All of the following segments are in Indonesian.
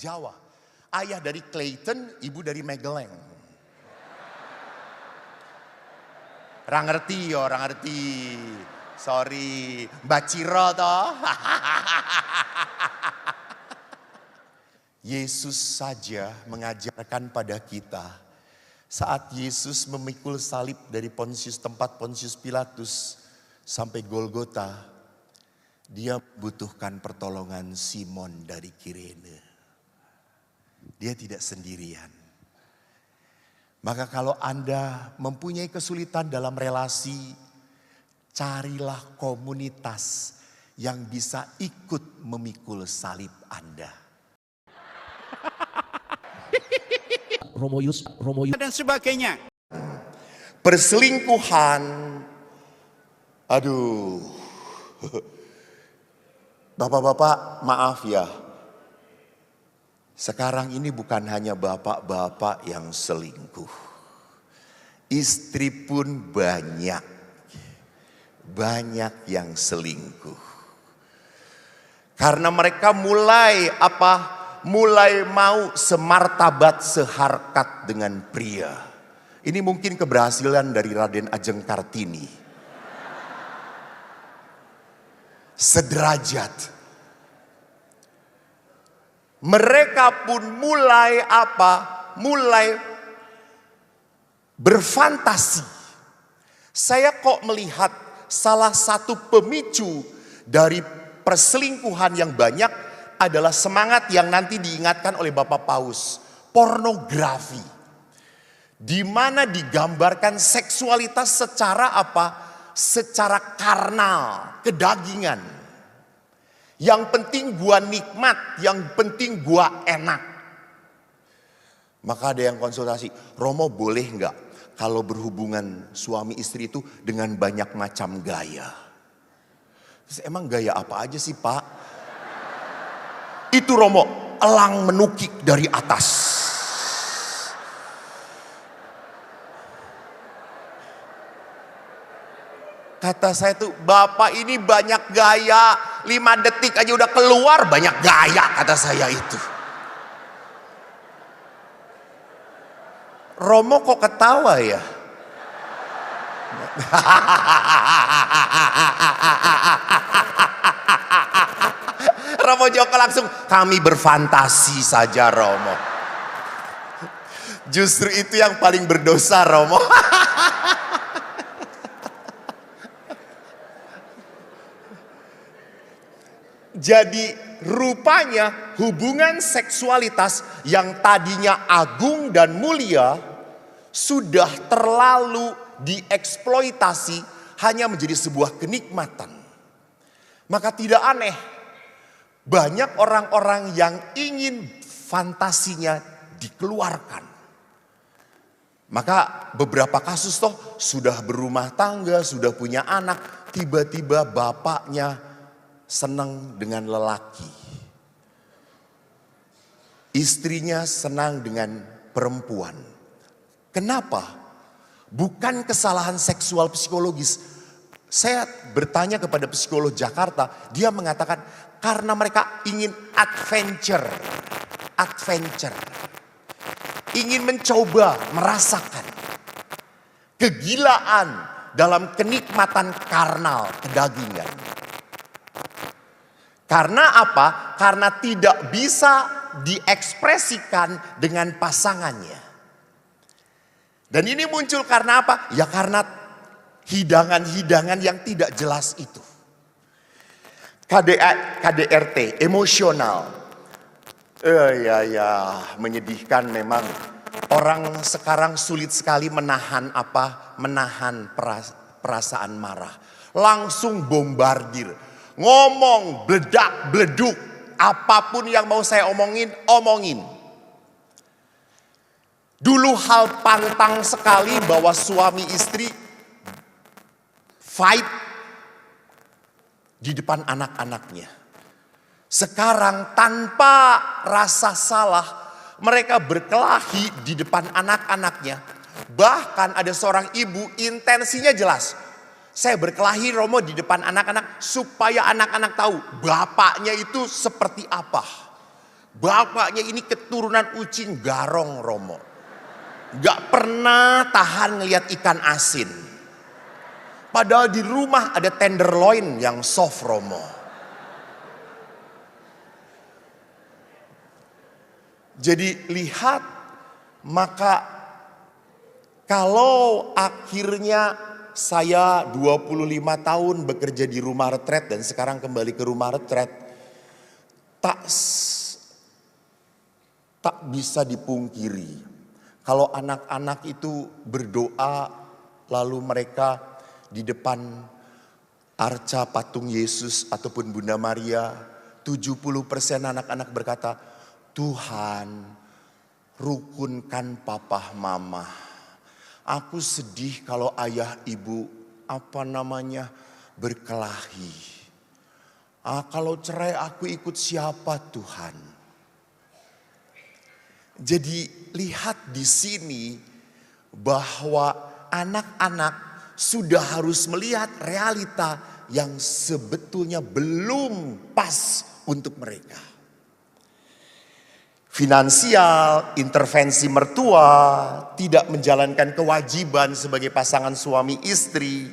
Jawa. Ayah dari Clayton, ibu dari Mageleng. Orang ngerti yo, orang ngerti. Sorry, Mbak Ciro toh. Yesus saja mengajarkan pada kita saat Yesus memikul salib dari tempat Pontius Pilatus sampai Golgota, dia membutuhkan pertolongan Simon dari Kirene. Dia tidak sendirian. Maka kalau Anda mempunyai kesulitan dalam relasi, carilah komunitas yang bisa ikut memikul salib Anda. Romoyus dan sebagainya. Perselingkuhan, aduh. Bapak-bapak maaf ya. Sekarang ini bukan hanya bapak-bapak yang selingkuh. Istri pun banyak yang selingkuh. Karena mereka mulai mau semartabat seharkat dengan pria. Ini mungkin keberhasilan dari Raden Ajeng Kartini. Sederajat. Mereka pun mulai berfantasi. Saya kok melihat salah satu pemicu dari perselingkuhan yang banyak adalah semangat yang nanti diingatkan oleh Bapak Paus. Pornografi. Di mana digambarkan seksualitas secara secara karnal, kedagingan. Yang penting gua nikmat, yang penting gua enak. Maka ada yang konsultasi, Romo boleh nggak kalau berhubungan suami istri itu dengan banyak macam gaya? Emang gaya apa aja sih Pak? Itu Romo, elang menukik dari atas. Kata saya tuh, Bapak ini banyak gaya, 5 detik aja udah keluar banyak gaya, kata saya itu. Romo kok ketawa ya? Romo Joko langsung, kami berfantasi saja Romo. Justru itu yang paling berdosa Romo. Jadi rupanya hubungan seksualitas yang tadinya agung dan mulia sudah terlalu dieksploitasi hanya menjadi sebuah kenikmatan. Maka tidak aneh banyak orang-orang yang ingin fantasinya dikeluarkan. Maka beberapa kasus sudah berumah tangga, sudah punya anak, tiba-tiba bapaknya senang dengan lelaki. Istrinya senang dengan perempuan. Kenapa? Bukan kesalahan seksual psikologis. Saya bertanya kepada psikolog Jakarta, dia mengatakan karena mereka ingin adventure. Ingin mencoba, merasakan kegilaan dalam kenikmatan karnal, kedagingan. Karena apa? Karena tidak bisa diekspresikan dengan pasangannya. Dan ini muncul karena apa? Ya karena hidangan-hidangan yang tidak jelas itu. KDRT, emosional. Menyedihkan memang. Orang sekarang sulit sekali menahan perasaan marah. Langsung bombardir. Ngomong, bledak, bleduk. Apapun yang mau saya omongin. Dulu hal pantang sekali bahwa suami istri fight di depan anak-anaknya. Sekarang tanpa rasa salah mereka berkelahi di depan anak-anaknya. Bahkan ada seorang ibu intensinya jelas. Saya berkelahi Romo di depan anak-anak supaya anak-anak tahu bapaknya itu seperti apa. Bapaknya ini keturunan Ucing Garong Romo. Gak pernah tahan ngelihat ikan asin. Padahal di rumah ada tenderloin yang soft Romo. Jadi lihat, maka kalau akhirnya saya 25 tahun bekerja di rumah retret dan sekarang kembali ke rumah retret, tak bisa dipungkiri. Kalau anak-anak itu berdoa lalu mereka di depan arca patung Yesus ataupun Bunda Maria, 70% anak-anak berkata, Tuhan rukunkan papa mama. Aku sedih kalau ayah ibu berkelahi. Kalau cerai aku ikut siapa Tuhan? Jadi lihat di sini bahwa anak-anak sudah harus melihat realita yang sebetulnya belum pas untuk mereka. Finansial, intervensi mertua, tidak menjalankan kewajiban sebagai pasangan suami istri,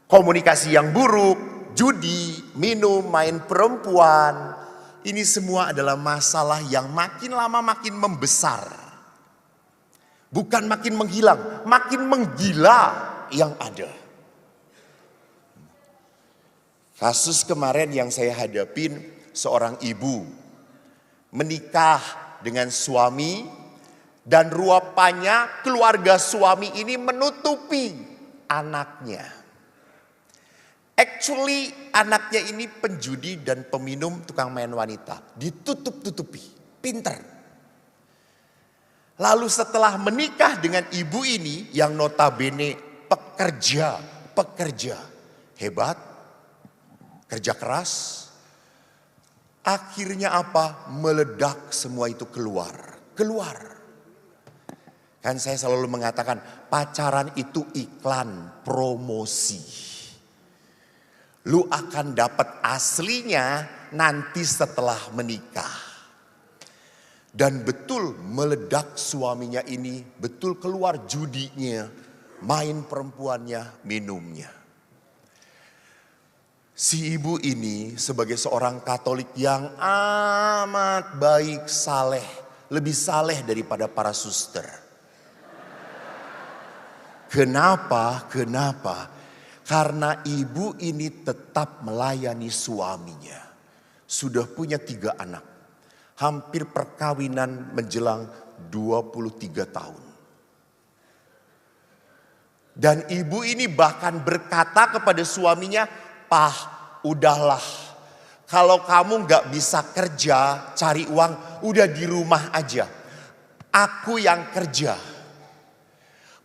komunikasi yang buruk, judi, minum, main perempuan. Ini semua adalah masalah yang makin lama makin membesar. Bukan makin menghilang, makin menggila yang ada. Kasus kemarin yang saya hadapin, seorang ibu menikah dengan suami dan rupanya keluarga suami ini menutupi anaknya. Actually anaknya ini penjudi dan peminum tukang main wanita. Ditutup-tutupi, pinter. Lalu setelah menikah dengan ibu ini yang notabene pekerja hebat, kerja keras. Akhirnya apa? Meledak semua itu keluar. Kan saya selalu mengatakan pacaran itu iklan, promosi. Lu akan dapat aslinya nanti setelah menikah. Dan betul meledak suaminya ini, betul keluar judinya, main perempuannya, minumnya. Si ibu ini sebagai seorang Katolik yang amat baik, saleh, lebih saleh daripada para suster. Kenapa? Karena ibu ini tetap melayani suaminya. Sudah punya 3 anak. Hampir perkawinan menjelang 23 tahun. Dan ibu ini bahkan berkata kepada suaminya, Pah, udahlah. Kalau kamu gak bisa kerja, cari uang, udah di rumah aja. Aku yang kerja.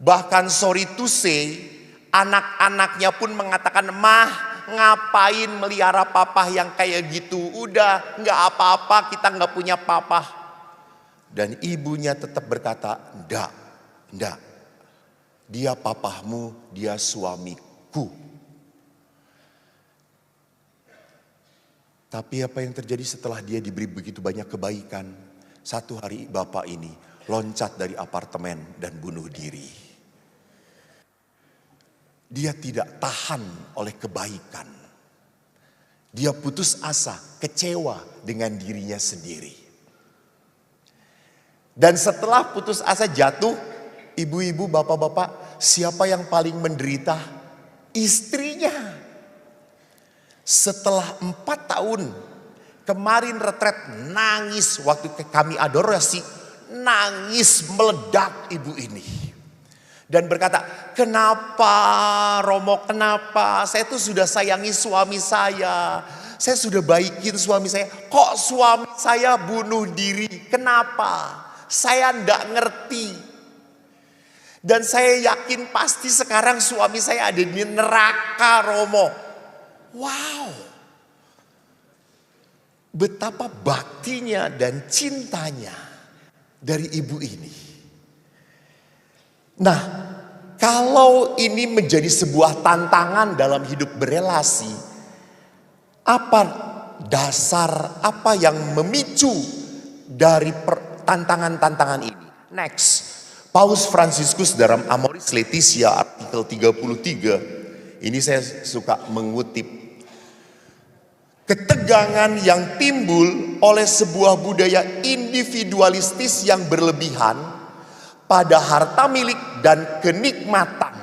Bahkan sorry to say, anak-anaknya pun mengatakan, Mah ngapain melihara papa yang kayak gitu. Udah gak apa-apa, kita gak punya papa. Dan ibunya tetap berkata, enggak. Dia papahmu, dia suamiku. Tapi apa yang terjadi setelah dia diberi begitu banyak kebaikan? Satu hari bapak ini loncat dari apartemen dan bunuh diri. Dia tidak tahan oleh kebaikan. Dia putus asa, kecewa dengan dirinya sendiri. Dan setelah putus asa jatuh, ibu-ibu, bapak-bapak, siapa yang paling menderita? Istrinya. Setelah 4 tahun, kemarin retret nangis waktu kami adorasi, nangis meledak ibu ini. Dan berkata, kenapa Romo, kenapa? Saya tuh sudah sayangi suami saya. Saya sudah baikin suami saya. Kok suami saya bunuh diri? Kenapa? Saya enggak ngerti. Dan saya yakin pasti sekarang suami saya ada di neraka Romo. Wow. Betapa baktinya dan cintanya dari ibu ini. Nah, kalau ini menjadi sebuah tantangan dalam hidup berelasi, apa dasar, apa yang memicu dari tantangan-tantangan ini. Next, Paus Fransiskus dalam Amoris Laetitia artikel 33, ini saya suka mengutip. Ketegangan yang timbul oleh sebuah budaya individualistis yang berlebihan pada harta milik dan kenikmatan.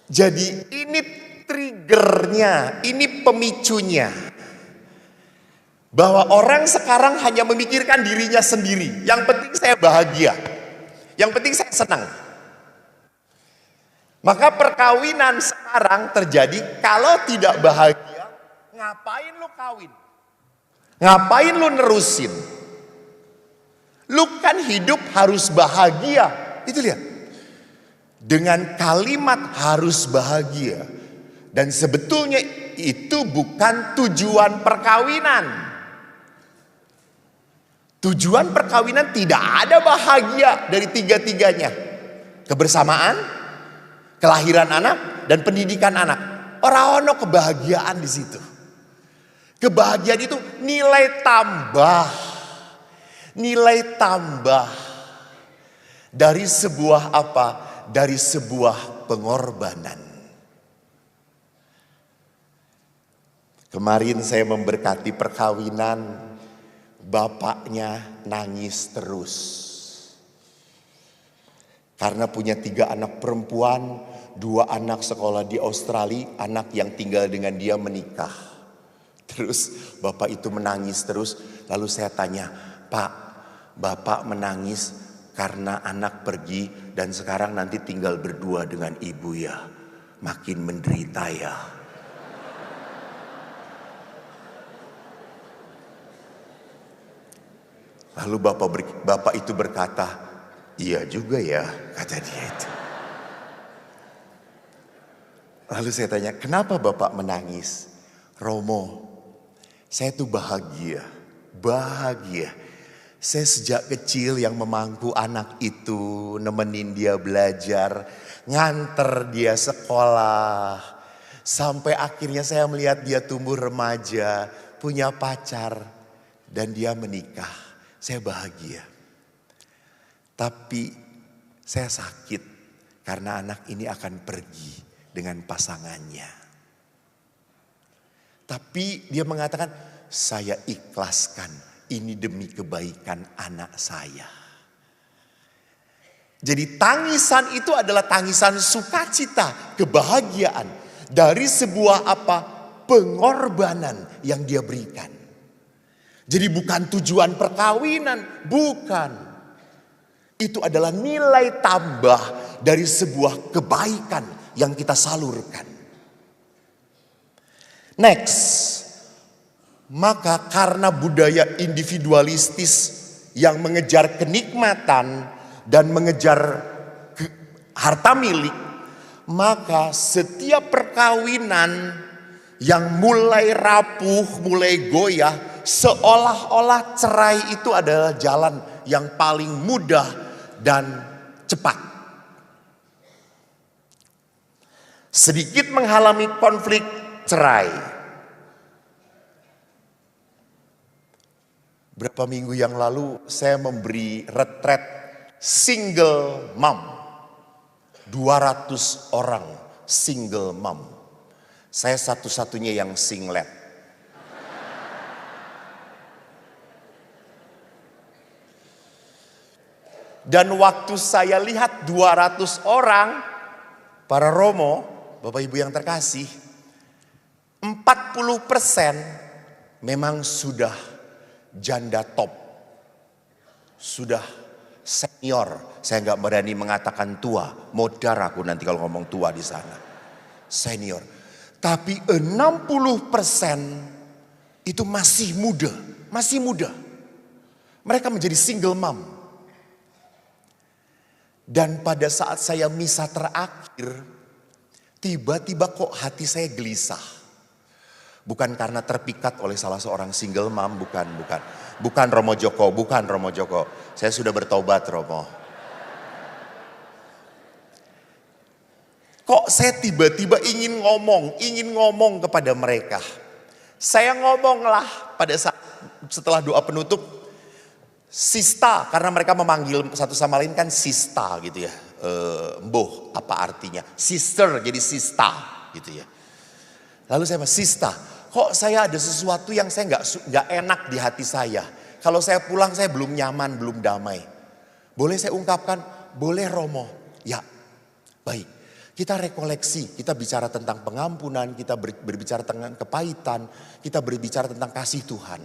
Jadi ini triggernya, ini pemicunya. Bahwa orang sekarang hanya memikirkan dirinya sendiri. Yang penting saya bahagia. Yang penting saya senang. Maka perkawinan sekarang terjadi kalau tidak bahagia, ngapain lu kawin? Ngapain lu nerusin? Lu kan hidup harus bahagia. Itu lihat. Dengan kalimat harus bahagia. Dan sebetulnya itu bukan tujuan perkawinan. Tujuan perkawinan tidak ada bahagia dari tiga-tiganya. Kebersamaan, kelahiran anak, dan pendidikan anak. Ora-ono kebahagiaan di situ. Kebahagiaan itu nilai tambah. Nilai tambah. Dari sebuah apa? Dari sebuah pengorbanan. Kemarin saya memberkati perkawinan, bapaknya nangis terus. Karena punya 3 anak perempuan, 2 anak sekolah di Australia, anak yang tinggal dengan dia menikah. Terus bapak itu menangis terus, lalu saya tanya, Pak, bapak menangis karena anak pergi dan sekarang nanti tinggal berdua dengan ibu ya, makin menderita ya. Lalu bapak itu berkata, iya juga ya, kata dia itu. Lalu saya tanya, kenapa bapak menangis? Romo, saya tuh bahagia. Saya sejak kecil yang memangku anak itu, nemenin dia belajar, nganter dia sekolah. Sampai akhirnya saya melihat dia tumbuh remaja, punya pacar, dan dia menikah. Saya bahagia. Tapi saya sakit karena anak ini akan pergi dengan pasangannya. Tapi dia mengatakan, saya ikhlaskan, ini demi kebaikan anak saya. Jadi tangisan itu adalah tangisan sukacita, kebahagiaan dari sebuah apa? Pengorbanan yang dia berikan. Jadi bukan tujuan perkawinan, bukan. Itu adalah nilai tambah dari sebuah kebaikan yang kita salurkan. Next, maka karena budaya individualistis yang mengejar kenikmatan dan mengejar harta milik, maka setiap perkawinan yang mulai rapuh, mulai goyah, seolah-olah cerai itu adalah jalan yang paling mudah dan cepat. Sedikit mengalami konflik cerai. Berapa minggu yang lalu saya memberi retret single mom. 200 orang single mom. Saya satu-satunya yang singlet. Dan waktu saya lihat 200 orang, para Romo, Bapak Ibu yang terkasih, 40% memang sudah janda top. Sudah senior. Saya nggak berani mengatakan tua. Modar aku nanti kalau ngomong tua di sana. Senior. Tapi 60% itu masih muda. Masih muda. Mereka menjadi single mom. Dan pada saat saya misa terakhir, tiba-tiba kok hati saya gelisah. Bukan karena terpikat oleh salah seorang single mom, bukan. Bukan Romo Joko, bukan Romo Joko. Saya sudah bertobat Romo. Kok saya tiba-tiba ingin ngomong kepada mereka. Saya ngomonglah pada saat setelah doa penutup, Sista, karena mereka memanggil satu sama lain kan Sista gitu ya. Mboh, apa artinya? Sister, jadi Sista gitu ya. Lalu saya bilang, Sista, kok saya ada sesuatu yang saya nggak enak di hati saya. Kalau saya pulang saya belum nyaman, belum damai. Boleh saya ungkapkan? Boleh Romo. Ya, baik. Kita rekoleksi, kita bicara tentang pengampunan, kita berbicara tentang kepahitan, kita berbicara tentang kasih Tuhan.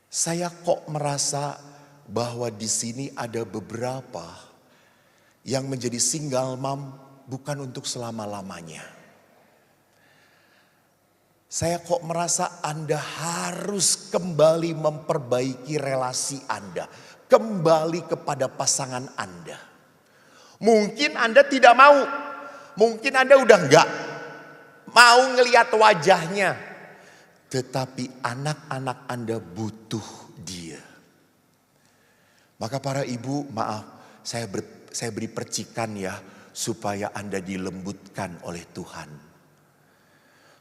Saya kok merasa bahwa di sini ada beberapa yang menjadi single mom bukan untuk selama-lamanya. Saya kok merasa Anda harus kembali memperbaiki relasi Anda, kembali kepada pasangan Anda. Mungkin Anda tidak mau, mungkin Anda udah enggak mau ngelihat wajahnya. Tetapi anak-anak Anda butuh dia. Maka para ibu, maaf, saya beri percikan ya, supaya Anda dilembutkan oleh Tuhan.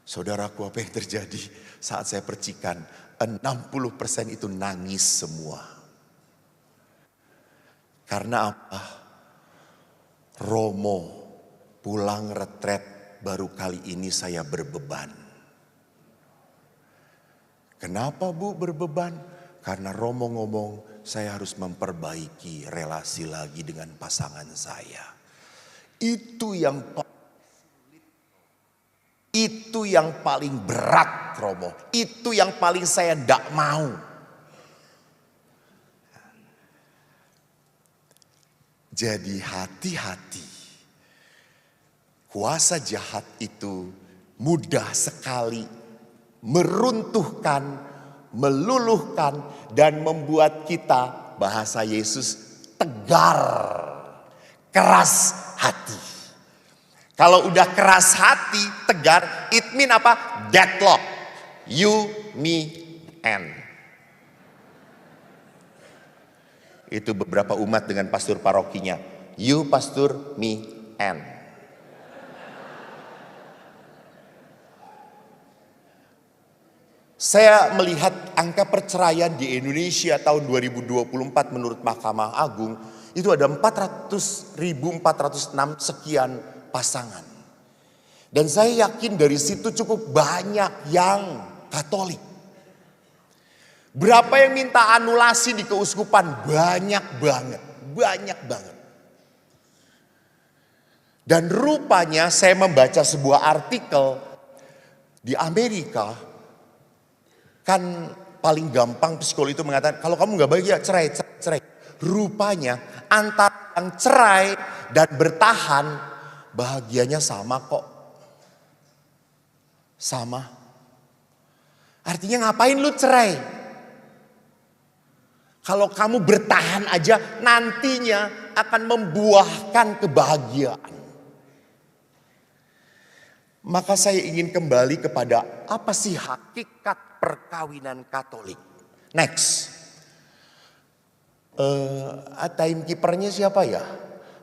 Saudaraku, apa yang terjadi saat saya percikan? 60% itu nangis semua. Karena apa? Romo pulang retret baru kali ini saya berbeban. Kenapa Bu berbeban? Karena Romo ngomong saya harus memperbaiki relasi lagi dengan pasangan saya. Itu yang paling berat Romo. Itu yang paling saya tidak mau. Jadi hati-hati. Kuasa jahat itu mudah sekali meruntuhkan, meluluhkan, dan membuat kita, bahasa Yesus, tegar, keras hati. Kalau udah keras hati, tegar, it mean apa? Deadlock. You, me, and. Itu beberapa umat dengan pastor parokinya. You, pastor, me, and. Saya melihat angka perceraian di Indonesia tahun 2024 menurut Mahkamah Agung itu ada 406 sekian pasangan. Dan saya yakin dari situ cukup banyak yang Katolik. Berapa yang minta anulasi di keuskupan? Banyak banget, banyak banget. Dan rupanya saya membaca sebuah artikel di Amerika. Kan paling gampang psikolog itu mengatakan, kalau kamu gak bahagia cerai. Rupanya antara yang cerai dan bertahan, bahagianya sama kok. Sama. Artinya ngapain lu cerai? Kalau kamu bertahan aja, nantinya akan membuahkan kebahagiaan. Maka saya ingin kembali kepada apa sih hakikat perkawinan Katolik. Next. Timekeepernya siapa ya?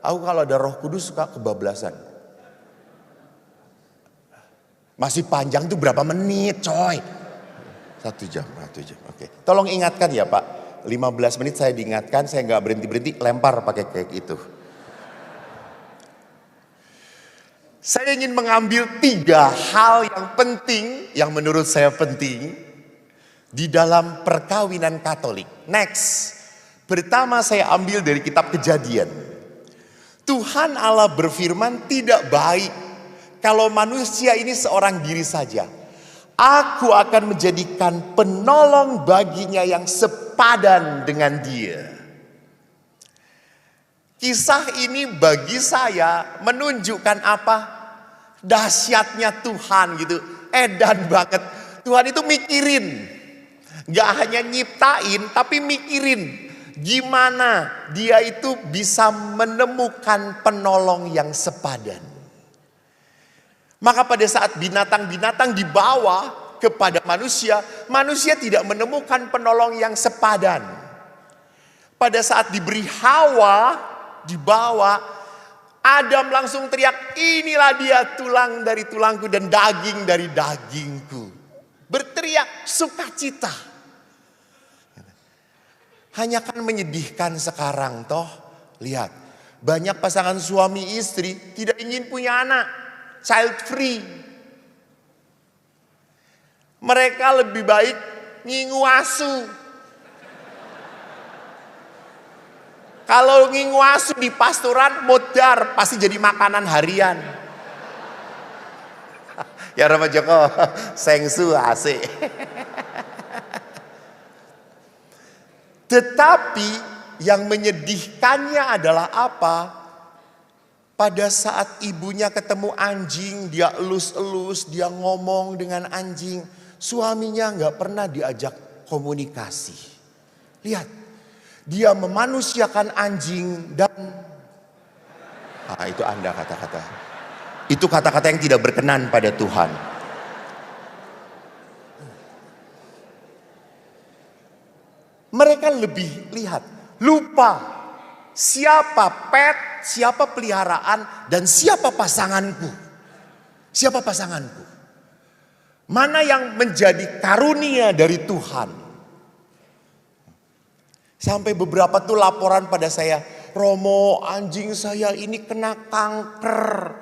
Aku kalau ada Roh Kudus suka kebablasan. Masih panjang tuh berapa menit coy? 1 jam. Oke. Tolong ingatkan ya Pak. 15 menit saya diingatkan, saya gak berhenti-berhenti, lempar pakai kayak itu. Saya ingin mengambil 3 hal yang penting, yang menurut saya penting, di dalam perkawinan Katolik. Next, pertama saya ambil dari kitab Kejadian. Tuhan Allah berfirman, tidak baik kalau manusia ini seorang diri saja. Aku akan menjadikan penolong baginya yang sepadan dengan dia. Kisah ini bagi saya menunjukkan apa? Dahsyatnya Tuhan gitu. Edan banget. Tuhan itu mikirin. Gak hanya nyiptain tapi mikirin. Gimana dia itu bisa menemukan penolong yang sepadan. Maka pada saat binatang-binatang dibawa kepada manusia, manusia tidak menemukan penolong yang sepadan. Pada saat diberi Hawa, dibawa, Adam langsung teriak, inilah dia tulang dari tulangku dan daging dari dagingku. berteriak sukacita. Hanya kan menyedihkan sekarang toh. Lihat, banyak pasangan suami istri tidak ingin punya anak, child free. Mereka lebih baik ngingu asu. Kalau ngingu asu di pastoran modar pasti jadi makanan harian. Ya Romo Joko, sengsu asik. Tetapi yang menyedihkannya adalah apa? Pada saat ibunya ketemu anjing, dia elus-elus, dia ngomong dengan anjing. Suaminya nggak pernah diajak komunikasi. Lihat, dia memanusiakan anjing dan itu Anda kata-kata. Itu kata-kata yang tidak berkenan pada Tuhan. Mereka lebih lupa siapa pet, siapa peliharaan, dan siapa pasanganku. Siapa pasanganku? Mana yang menjadi karunia dari Tuhan? Sampai beberapa tuh laporan pada saya, Romo, anjing saya ini kena kanker.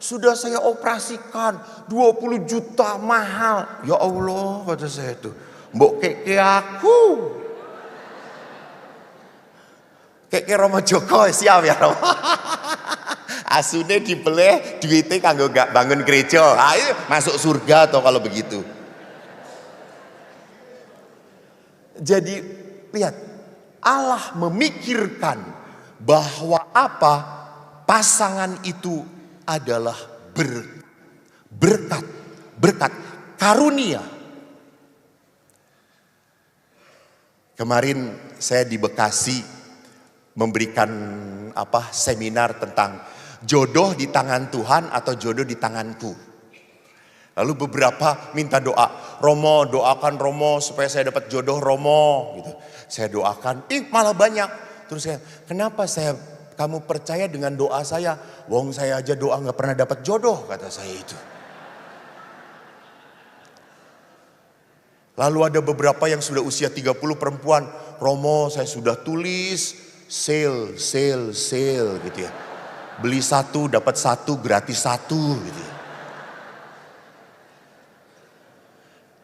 Sudah saya operasikan 20 juta mahal. Ya Allah, kata saya itu. Mbok keke aku. Keke Romo Joko siap ya Romo. Asune dibeleh, duitnya kanggo gak bangun gereja. Ayo masuk surga atau kalau begitu. Jadi lihat, Allah memikirkan bahwa apa? Pasangan itu adalah berkat karunia. Kemarin saya di Bekasi memberikan seminar tentang jodoh di tangan Tuhan atau jodoh di tanganku. Lalu beberapa minta doa, Romo doakan Romo supaya saya dapat jodoh Romo gitu. Saya doakan, malah banyak. Terus saya, kenapa kamu percaya dengan doa saya? Wong saya aja doa gak pernah dapat jodoh, kata saya itu. Lalu ada beberapa yang sudah usia 30 perempuan, Romo saya sudah tulis sale gitu ya. Beli satu dapat satu gratis satu gitu ya.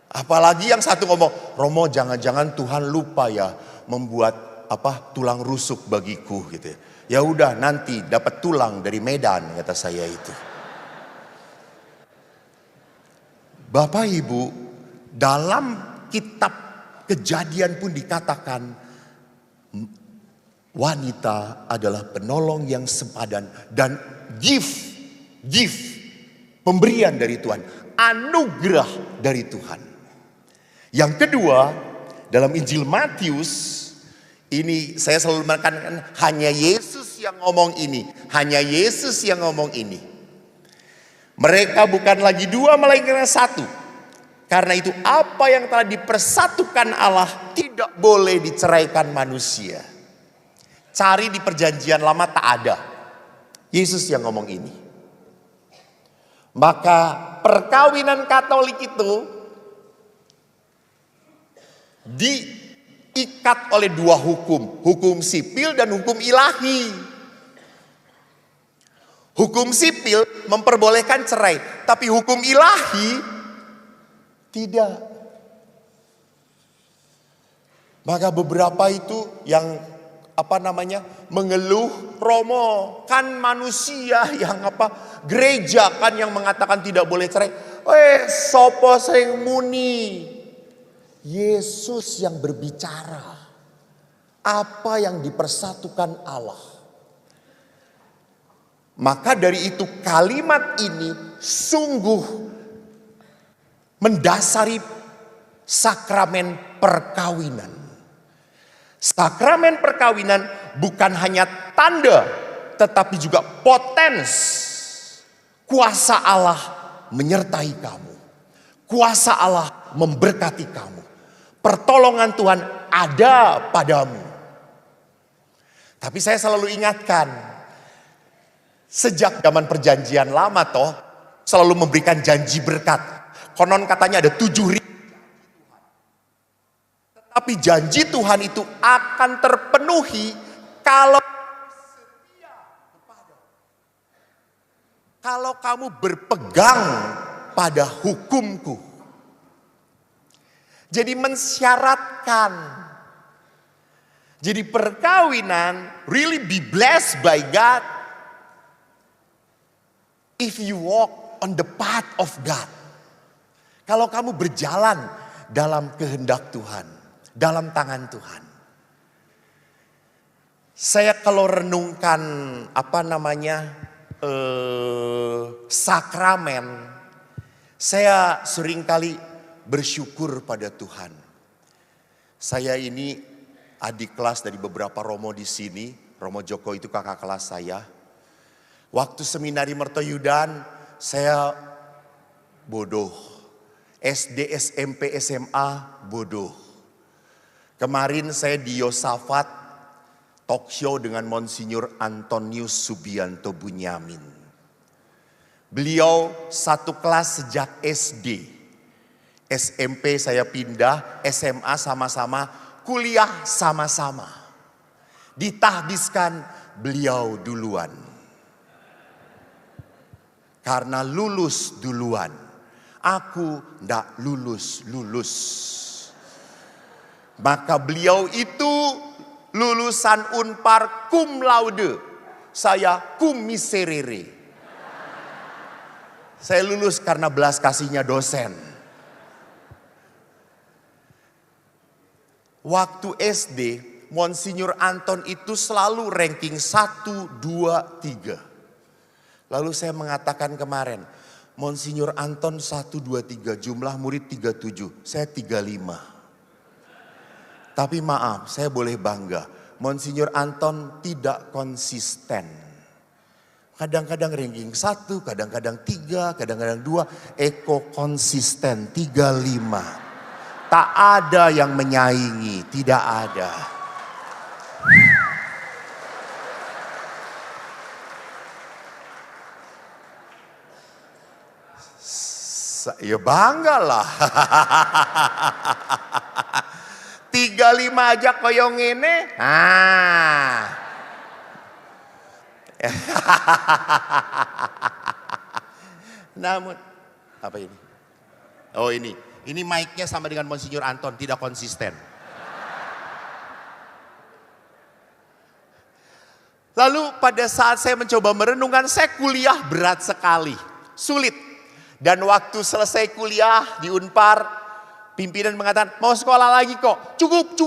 Apalagi yang satu ngomong, Romo jangan-jangan Tuhan lupa ya membuat tulang rusuk bagiku gitu ya. Ya udah nanti dapat tulang dari Medan, kata saya itu. Bapak Ibu, dalam kitab Kejadian pun dikatakan wanita adalah penolong yang sepadan dan gift pemberian dari Tuhan, anugerah dari Tuhan. Yang kedua, dalam Injil Matius, ini saya selalu menekankan hanya Yesus yang ngomong ini. Hanya Yesus yang ngomong ini. Mereka bukan lagi dua melainkan satu. Karena itu apa yang telah dipersatukan Allah tidak boleh diceraikan manusia. Cari di perjanjian lama tak ada. Yesus yang ngomong ini. Maka perkawinan Katolik itu diikat oleh dua hukum. Hukum sipil dan hukum ilahi. Hukum sipil memperbolehkan cerai. Tapi hukum ilahi tidak. Maka beberapa itu yang mengeluh, Romo kan manusia yang gereja kan yang mengatakan tidak boleh cerai. Sopo sing muni? Yesus yang berbicara. Apa yang dipersatukan Allah. Maka dari itu kalimat ini sungguh mendasari sakramen perkawinan. Sakramen perkawinan bukan hanya tanda, tetapi juga potens kuasa Allah menyertai kamu. Kuasa Allah memberkati kamu. Pertolongan Tuhan ada padamu. Tapi saya selalu ingatkan, sejak zaman perjanjian lama selalu memberikan janji berkat. Konon katanya ada 7 ribu Tapi janji Tuhan itu akan terpenuhi kalau setia kepada. Kalau kamu berpegang pada hukumku. Jadi mensyaratkan. Jadi perkawinan really be blessed by God if you walk on the path of God. Kalau kamu berjalan dalam kehendak Tuhan, dalam tangan Tuhan. Saya kalau renungkan sakramen, saya seringkali bersyukur pada Tuhan. Saya ini adik kelas dari beberapa romo di sini. Romo Joko itu kakak kelas saya. Waktu seminari Mertoyudan saya bodoh. SD, SMP, SMA bodoh. Kemarin saya di Yosafat talk show dengan Monsinyur Antonius Subianto Bunyamin. Beliau satu kelas sejak SD. SMP saya pindah, SMA sama-sama, kuliah sama-sama. Ditahbiskan beliau duluan. Karena lulus duluan. Aku ndak lulus. Maka beliau itu lulusan Unpar cum laude. Saya cum miserere. Saya lulus karena belas kasihnya dosen. Waktu SD, Monsinyur Anton itu selalu ranking 1, 2, 3. Lalu saya mengatakan kemarin, Monsinyur Anton 1, 2, 3, jumlah murid 37, saya 35. Tapi maaf, saya boleh bangga, Monsinyur Anton tidak konsisten. Kadang-kadang ranking 1, kadang-kadang 3, kadang-kadang 2, Eko konsisten 35. Tak ada yang menyaingi, tidak ada. Ya banggalah. 35 aja koyong ini. Namun apa ini? Oh ini mic-nya sama dengan Monsinyur Anton, tidak konsisten. Lalu pada saat saya mencoba merenungkan, saya kuliah berat sekali, sulit. Dan waktu selesai kuliah di Unpar, pimpinan mengatakan, mau sekolah lagi kok. Cukup.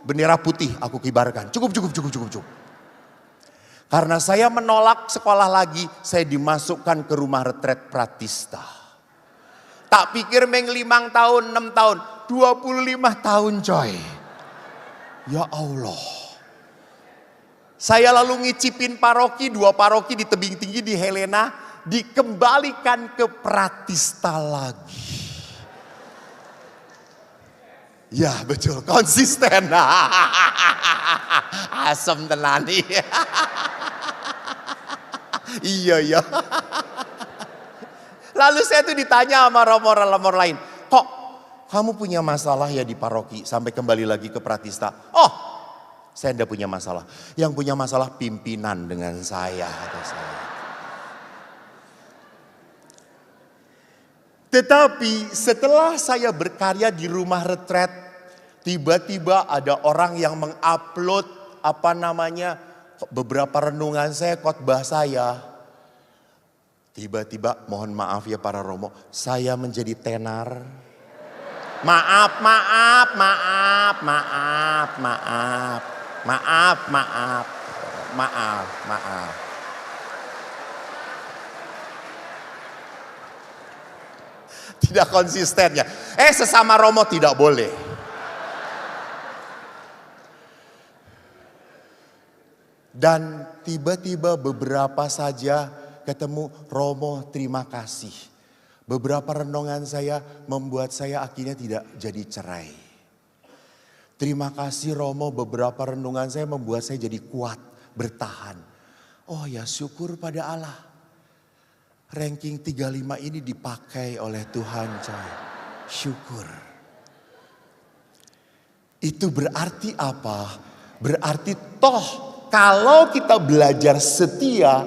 Bendera putih aku kibarkan. Cukup. Karena saya menolak sekolah lagi, saya dimasukkan ke rumah retret Pratista. Tak pikir meng 5 tahun, 6 tahun, 25 tahun coy. Ya Allah. Saya lalu ngicipin paroki, 2 paroki di tebing tinggi di Helena. Dikembalikan ke Pratista lagi. Ya betul, konsisten. Asem tenani. Iya. Lalu saya tuh ditanya sama romo-romo lain. Kok kamu punya masalah ya di paroki sampai kembali lagi ke Pratista? Oh, saya enggak punya masalah. Yang punya masalah pimpinan dengan saya, kata saya. Tetapi setelah saya berkarya di rumah retret, tiba-tiba ada orang yang mengupload beberapa renungan saya, khotbah saya. Tiba-tiba mohon maaf ya para romo, saya menjadi tenar. Maaf. Tidak konsistennya. Sesama romo tidak boleh. Dan tiba-tiba beberapa saja ketemu romo terima kasih. Beberapa renungan saya membuat saya akhirnya tidak jadi cerai. Terima kasih romo, beberapa renungan saya membuat saya jadi kuat, bertahan. Oh ya syukur pada Allah. Ranking 35 ini dipakai oleh Tuhan coy. Syukur. Itu berarti apa? Berarti toh kalau kita belajar setia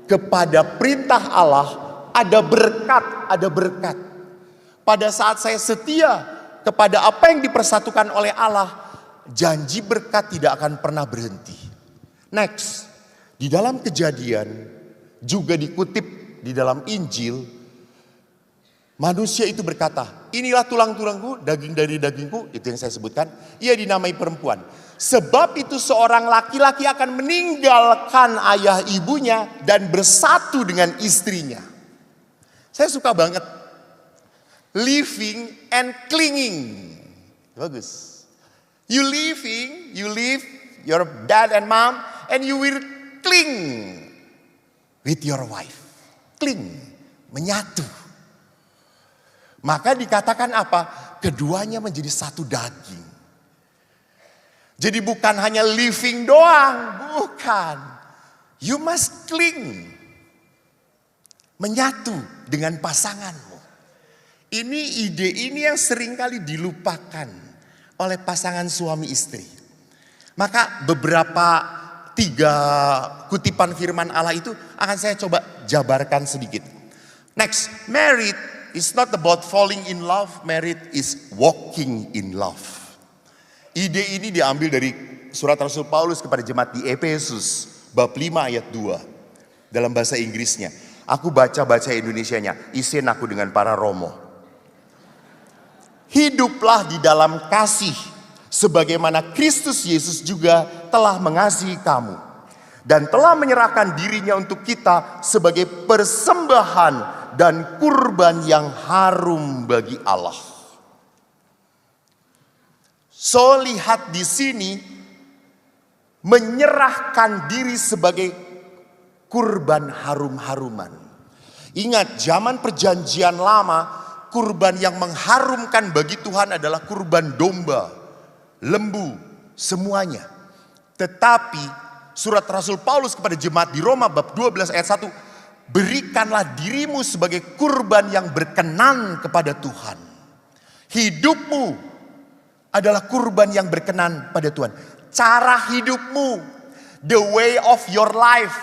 kepada perintah Allah, ada berkat, ada berkat. Pada saat saya setia kepada apa yang dipersatukan oleh Allah, janji berkat tidak akan pernah berhenti. Next, di dalam Kejadian juga dikutip di dalam Injil, manusia itu berkata, inilah tulang-tulangku, daging dari dagingku, itu yang saya sebutkan. Ia dinamai perempuan. Sebab itu seorang laki-laki akan meninggalkan ayah ibunya dan bersatu dengan istrinya. Saya suka banget. Living and clinging. Bagus. You leave your dad and mom and you will cling with your wife. Cling, menyatu. Maka dikatakan apa? Keduanya menjadi satu daging. Jadi bukan hanya living doang, bukan. You must cling. Menyatu dengan pasanganmu. Ini ide ini yang seringkali dilupakan oleh pasangan suami istri. Maka beberapa 3 kutipan firman Allah itu akan saya coba jabarkan sedikit. Next, married is not about falling in love, married is walking in love. Ide ini diambil dari surat Rasul Paulus kepada jemaat di Efesus bab 5 ayat 2 dalam bahasa Inggrisnya. Aku baca Indonesianya, isin aku dengan para romo. Hiduplah di dalam kasih sebagaimana Kristus Yesus juga telah mengasihi kamu dan telah menyerahkan dirinya untuk kita sebagai persembahan dan kurban yang harum bagi Allah. So lihat di sini menyerahkan diri sebagai kurban harum-haruman. Ingat zaman perjanjian lama, kurban yang mengharumkan bagi Tuhan adalah kurban domba, lembu, semuanya. Tetapi surat Rasul Paulus kepada jemaat di Roma bab 12 ayat 1, berikanlah dirimu sebagai kurban yang berkenan kepada Tuhan. Hidupmu adalah kurban yang berkenan pada Tuhan. Cara hidupmu, the way of your life,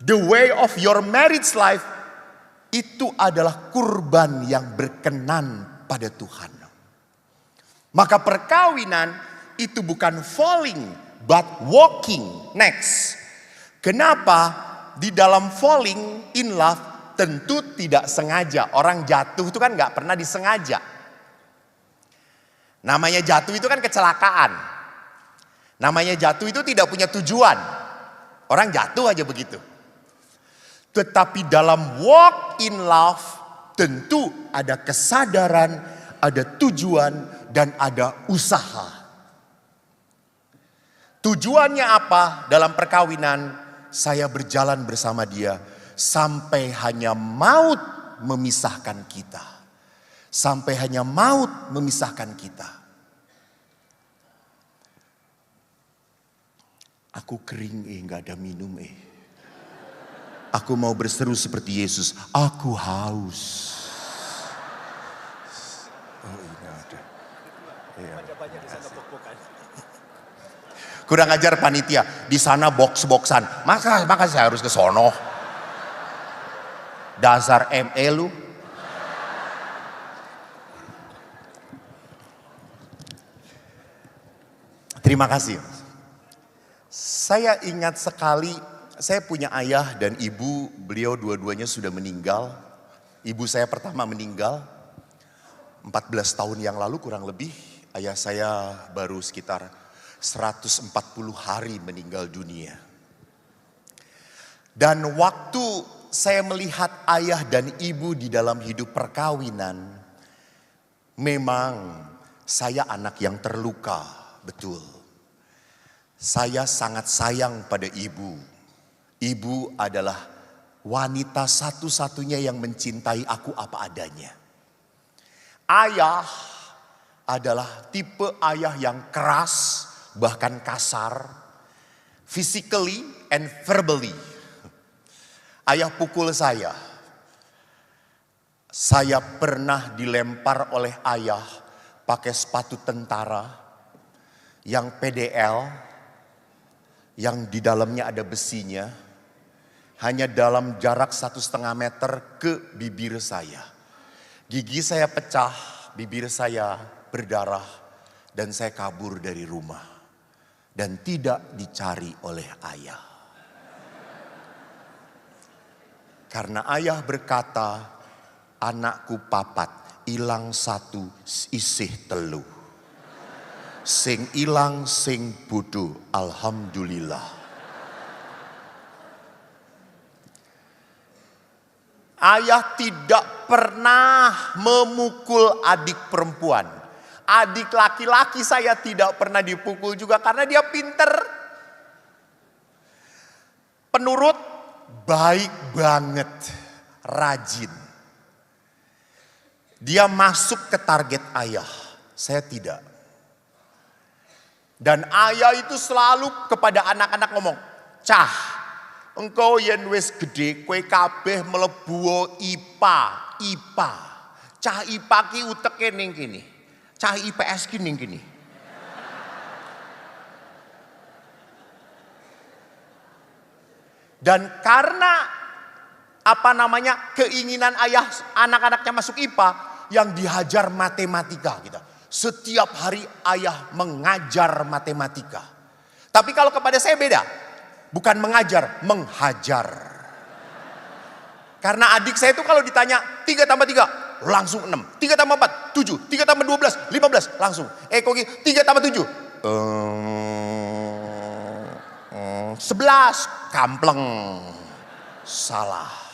the way of your marriage life, itu adalah kurban yang berkenan pada Tuhan. Maka perkawinan itu bukan falling, but walking. Next, kenapa di dalam falling in love tentu tidak sengaja. Orang jatuh itu kan gak pernah disengaja. Namanya jatuh itu kan kecelakaan. Namanya jatuh itu tidak punya tujuan. Orang jatuh aja begitu. Tetapi dalam walk in love tentu ada kesadaran, ada tujuan, dan ada usaha. Tujuannya apa dalam perkawinan? Saya berjalan bersama dia sampai hanya maut memisahkan kita. Sampai hanya maut memisahkan kita. Aku kering gak ada minum Aku mau berseru seperti Yesus. Aku haus. Oh ini ada. Iya. Kurang ajar panitia. Di sana box-boxan. Maka saya harus ke sono. Dasar ME lu. Terima kasih. Saya ingat sekali. Saya punya ayah dan ibu, beliau dua-duanya sudah meninggal. Ibu saya pertama meninggal 14 tahun yang lalu kurang lebih. Ayah saya baru sekitar 140 hari meninggal dunia. Dan waktu saya melihat ayah dan ibu di dalam hidup perkawinan, memang saya anak yang terluka, betul. Saya sangat sayang pada ibu. Ibu adalah wanita satu-satunya yang mencintai aku apa adanya. Ayah adalah tipe ayah yang keras, bahkan kasar, physically and verbally. Ayah pukul saya. Saya pernah dilempar oleh ayah pakai sepatu tentara yang PDL, yang di dalamnya ada besinya, hanya dalam jarak 1,5 meter ke bibir saya. Gigi saya pecah, bibir saya berdarah, dan saya kabur dari rumah. Dan tidak dicari oleh ayah. Karena ayah berkata, anakku papat, ilang satu isih telu. Sing ilang sing bodoh, alhamdulillah. Ayah tidak pernah memukul adik perempuan. Adik laki-laki saya tidak pernah dipukul juga karena dia pinter. Penurut, baik banget, rajin. Dia masuk ke target ayah, saya tidak. Dan ayah itu selalu kepada anak-anak ngomong, cah, engkau yen wis gede, kue kabeh melebu IPA. Cah IPA ki uteke ning kini. Cah IPS ki ning kini. Dan karena keinginan ayah anak-anaknya masuk IPA, yang dihajar matematika kita. Setiap hari ayah mengajar matematika. Tapi kalau kepada saya beda. Bukan mengajar, menghajar. Karena adik saya itu kalau ditanya 3 tambah 3 langsung 6. 3 tambah 4, 7. 3 tambah 12, 15 langsung. Koki 3 tambah 7. 11, kampleng. Salah.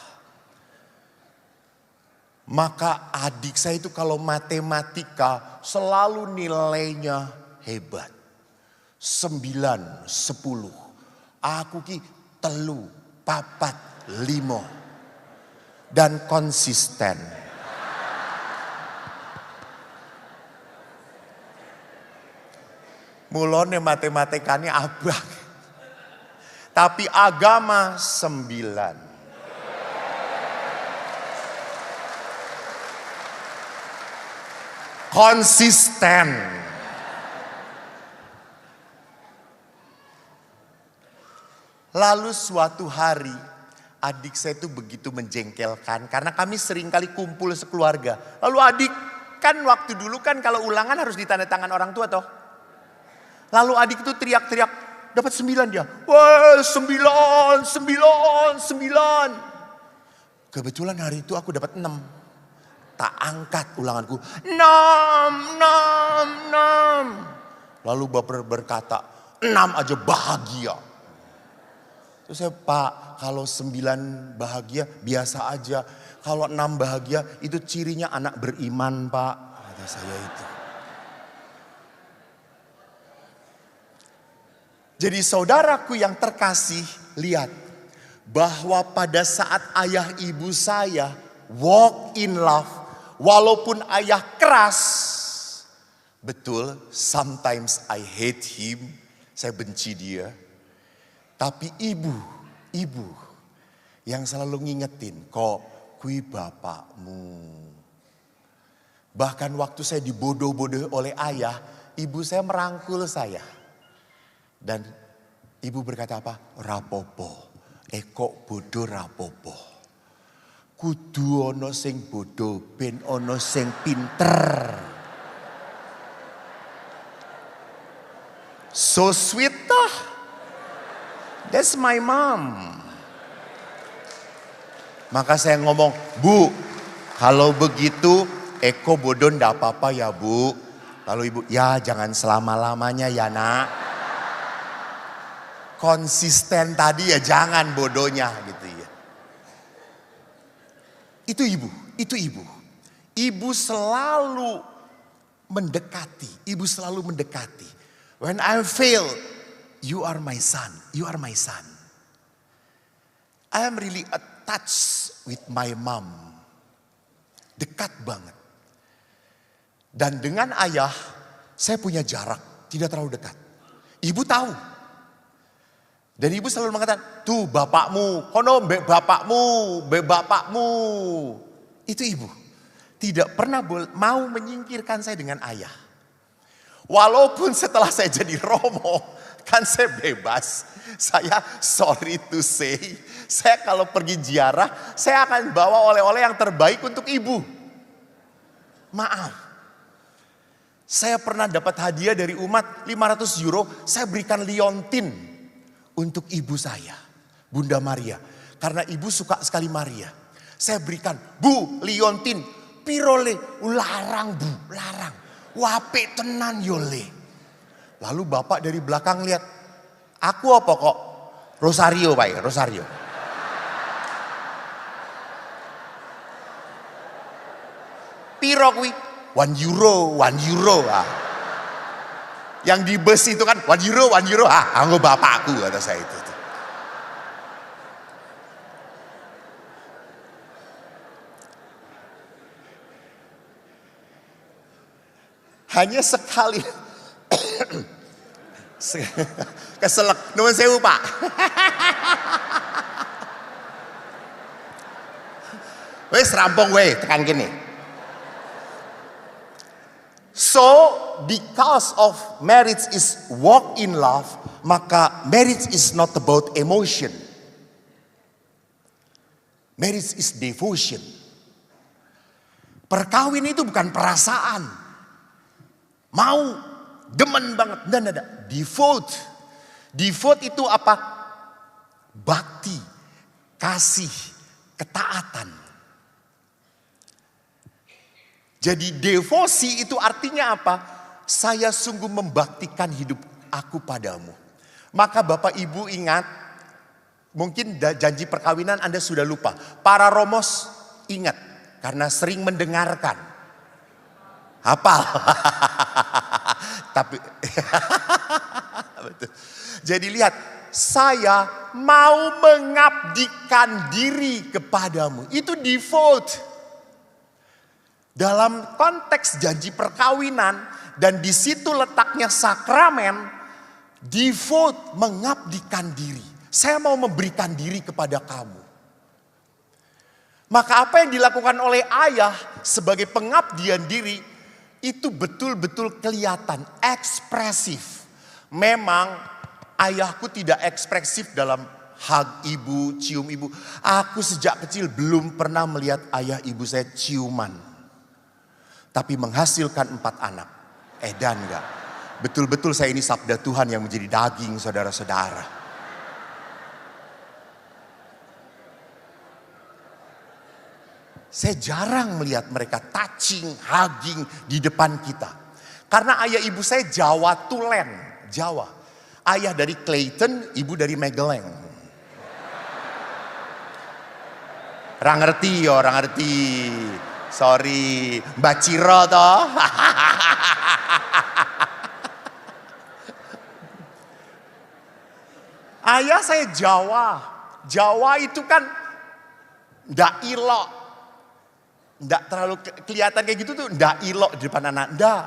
Maka adik saya itu kalau matematika selalu nilainya hebat. 9, 10. Aku ki 3, 4, 5. Dan konsisten. Mulane matematikanya abang. Tapi agama 9. Konsisten. Lalu suatu hari adik saya itu begitu menjengkelkan karena kami sering kali kumpul sekeluarga. Lalu adik kan waktu dulu kan kalau ulangan harus ditandatangan orang tua toh. Lalu adik itu teriak-teriak dapat 9 dia. Wah 9. Kebetulan hari itu aku dapat 6. Tak angkat ulanganku. 6. Lalu bapak berkata, 6 aja bahagia. Terus saya, Pak, kalau 9 bahagia biasa aja. Kalau 6 bahagia itu cirinya anak beriman, Pak. Kata saya itu. Jadi saudaraku yang terkasih, lihat. Bahwa pada saat ayah ibu saya walk in love. Walaupun ayah keras, betul, sometimes I hate him, saya benci dia. Tapi ibu yang selalu ngingetin, kok kui bapakmu. Bahkan waktu saya dibodoh-bodoh oleh ayah, ibu saya merangkul saya. Dan ibu berkata apa? Rapopo, kok bodoh rapopo. Kudu ono sing bodoh, ben ono sing pinter. So sweet toh. That's my mom. Maka saya ngomong, Bu, kalau begitu Eko bodoh ndak apa-apa ya Bu. Lalu ibu, ya jangan selama-lamanya ya nak. Konsisten tadi ya jangan bodohnya gitu ya. Itu ibu. Ibu selalu mendekati. When I fail, you are my son. I am really attached with my mom. Dekat banget. Dan dengan ayah, saya punya jarak. Tidak terlalu dekat. Ibu tahu. Dan ibu selalu mengatakan, tuh bapakmu, kono mbek bapakmu. Itu ibu. tidak pernah mau menyingkirkan saya dengan ayah. Walaupun setelah saya jadi Romo, kan saya bebas. Saya sorry to say, saya kalau pergi ziarah, saya akan bawa oleh-oleh yang terbaik untuk ibu. Maaf. Saya pernah dapat hadiah dari umat 500 euro, saya berikan liontin untuk ibu saya, Bunda Maria. Karena ibu suka sekali Maria. Saya berikan, Bu, liontin, pirole, larang Bu, larang. Wape tenan yole. Lalu bapak dari belakang lihat, aku apa kok? Rosario Pak ya, Rosario. Piro kuwi? 1 euro, 1 euro. Ah. Yang di bus itu kan 1 euro, 1 euro. Ah, anggo bapakku kata saya itu. Hanya sekali keselak, nuwun sewu Pak. Wes rampung we, tekan kene. So, because of marriage is walk in love, maka marriage is not about emotion. Marriage is devotion. Perkawin itu bukan perasaan. Mau, demen banget, enggak. Devote. Devote itu apa? Bakti, kasih, ketaatan. Jadi devosi itu artinya apa? Saya sungguh membaktikan hidup aku padamu. Maka Bapak Ibu ingat, mungkin janji perkawinan Anda sudah lupa. Para Romos ingat, karena sering mendengarkan. Hafal. Tapi betul. Jadi lihat, saya mau mengabdikan diri kepadamu. Itu devote. Dalam konteks janji perkawinan dan di situ letaknya sakramen, devote, mengabdikan diri. Saya mau memberikan diri kepada kamu. Maka apa yang dilakukan oleh ayah sebagai pengabdian diri itu betul-betul kelihatan, ekspresif. Memang ayahku tidak ekspresif dalam hug ibu, cium ibu. Aku sejak kecil belum pernah melihat ayah ibu saya ciuman. Tapi menghasilkan 4 anak. Edan enggak? Betul-betul saya ini sabda Tuhan yang menjadi daging saudara-saudara. Saya jarang melihat mereka touching, hugging di depan kita. Karena ayah ibu saya Jawa Tulen, Jawa. Ayah dari Clayton, ibu dari Magelang. Orang ngerti ya, orang ngerti. Sorry, Mbak Ciro toh. Ayah saya Jawa. Jawa itu kan ndak ilok. Nggak terlalu kelihatan kayak gitu tuh, nggak ilok di depan anak, nggak.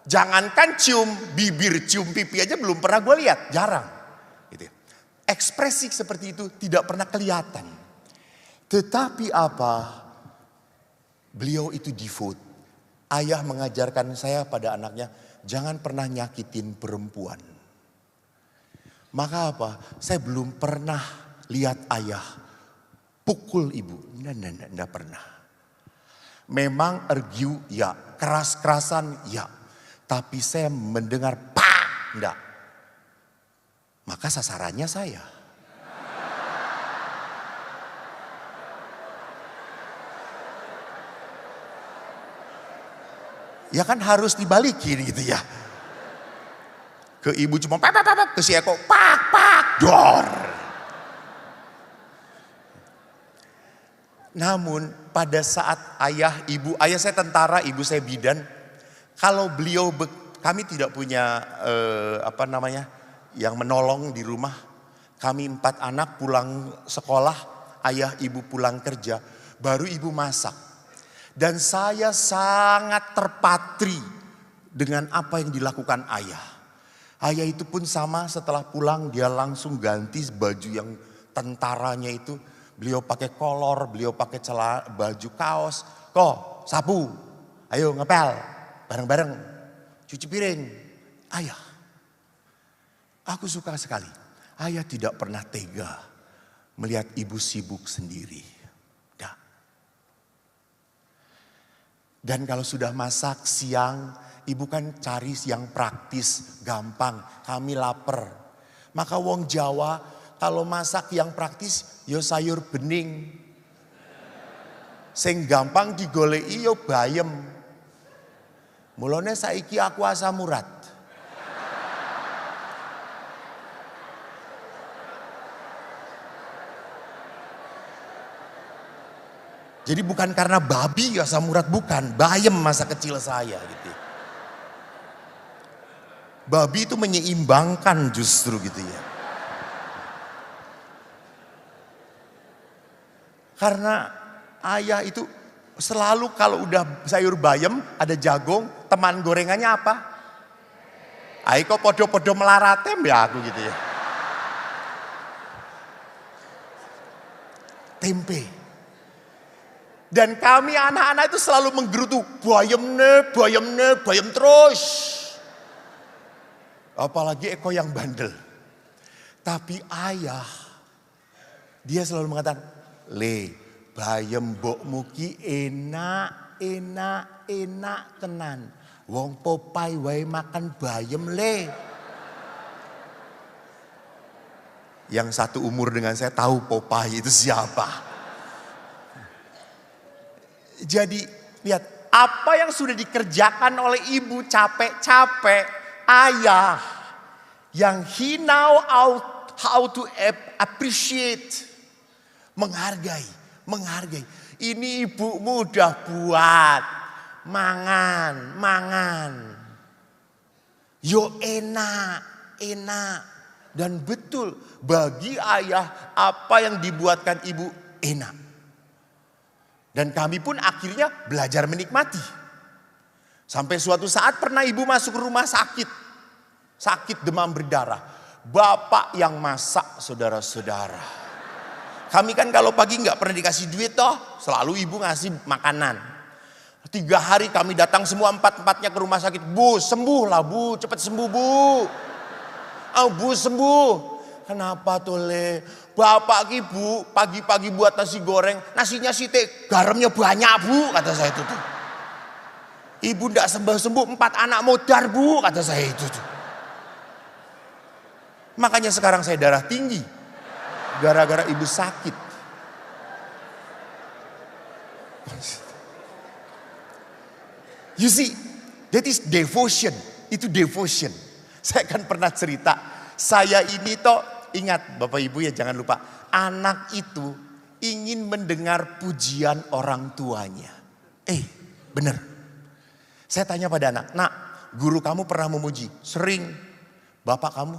Jangankan cium bibir, cium pipi aja belum pernah gue lihat, jarang. Gitu. Ekspresi seperti itu tidak pernah kelihatan. Tetapi apa? Beliau itu devote. Ayah mengajarkan saya pada anaknya, jangan pernah nyakitin perempuan. Maka apa? Saya belum pernah lihat ayah pukul ibu, enggak pernah. Memang argue ya, keras-kerasan ya. Tapi saya mendengar pak, enggak. Maka sasarannya saya. Ya kan harus dibalikin gitu ya. Ke ibu cuma pak, ke si Eko pak, dor. Namun pada saat ayah saya tentara, ibu saya bidan. Kalau beliau, kami tidak punya yang menolong di rumah. Kami 4 anak pulang sekolah, ayah ibu pulang kerja, baru ibu masak. Dan saya sangat terpatri dengan apa yang dilakukan ayah. Ayah itu pun sama, setelah pulang dia langsung ganti baju yang tentaranya itu. Beliau pakai kolor, beliau pakai baju kaos. Kok sapu. Ayo ngepel, bareng-bareng. Cuci piring. Ayah. Aku suka sekali. Ayah tidak pernah tega melihat ibu sibuk sendiri. Tidak. Dan kalau sudah masak siang, ibu kan cari yang praktis, gampang. Kami lapar. Maka wong Jawa kalau masak yang praktis, yo sayur bening. Sing gampang digoleki yo bayem. Mulane saiki aku asam urat. Jadi bukan karena babi asam urat, bukan. Bayem masa kecil saya gitu. Babi itu menyeimbangkan justru gitu ya. Karena ayah itu selalu kalau udah sayur bayem ada jagung, teman gorengannya apa? Ayo kok podo-podo melaratem ya aku gitu ya. Tempe. Dan kami anak-anak itu selalu menggerutu, bayam terus. Apalagi Eko yang bandel. Tapi ayah, dia selalu mengatakan, Le, bayam mbokmu ki enak tenan. Wong Popeye wae makan bayam le. Yang satu umur dengan saya tahu Popeye itu siapa. Jadi lihat apa yang sudah dikerjakan oleh ibu capek-capek, ayah yang he know how to appreciate, menghargai. Ini ibumu udah buat, mangan. Yo enak. Dan betul bagi ayah apa yang dibuatkan ibu enak. Dan kami pun akhirnya belajar menikmati. Sampai suatu saat pernah ibu masuk rumah sakit. Sakit demam berdarah. Bapak yang masak saudara-saudara. Kami kan kalau pagi nggak pernah dikasih duit toh. Selalu ibu ngasih makanan. 3 hari kami datang semua 4-4-nya ke rumah sakit. Bu sembuh lah bu, cepat sembuh bu. Bu sembuh. Kenapa tuh le? Bapak ki bu pagi-pagi buat nasi goreng. Nasinya sitik, garamnya banyak bu, kata saya itu tuh. Ibu ndak sembuh-sembuh 4 anak modar bu, kata saya itu tuh. Makanya sekarang saya darah tinggi. Gara-gara ibu sakit. You see, that is devotion. Itu devotion. Saya kan pernah cerita. Saya ini toh, ingat Bapak Ibu ya jangan lupa. Anak itu ingin mendengar pujian orang tuanya. Bener. Saya tanya pada anak, nak guru kamu pernah memuji? Sering. Bapak kamu?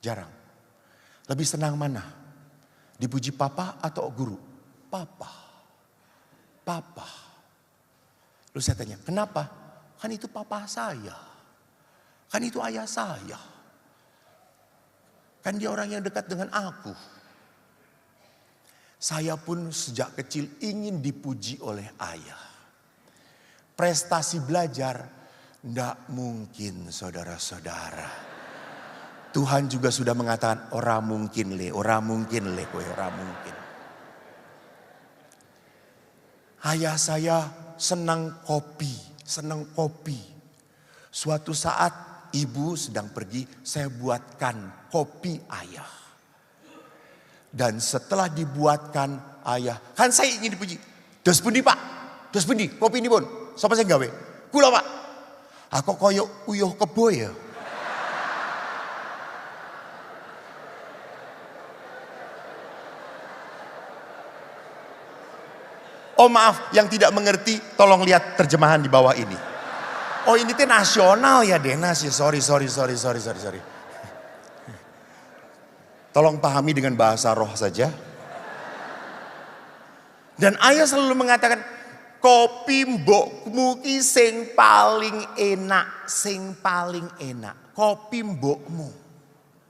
Jarang. Lebih senang mana? Dipuji papa atau guru? Papa. Lalu saya tanya, kenapa? Kan itu papa saya. Kan itu ayah saya. Kan dia orang yang dekat dengan aku. Saya pun sejak kecil ingin dipuji oleh ayah. Prestasi belajar tidak mungkin saudara-saudara. Tuhan juga sudah mengatakan ora mungkin le. Ayah saya senang kopi. Suatu saat ibu sedang pergi, saya buatkan kopi ayah. Dan setelah dibuatkan ayah, kan saya ingin dipuji. Dos pundi pak? Dos pundi? Kopi ini pun. Siapa saya gawe? Kula pak. Aku koyo uyuh kebo ya. Oh maaf, yang tidak mengerti tolong lihat terjemahan di bawah ini. Oh ini tuh nasional ya Denas ya, sorry. Tolong pahami dengan bahasa roh saja. Dan ayah selalu mengatakan, kopi mbokmu ki sing paling enak. Kopi mbokmu.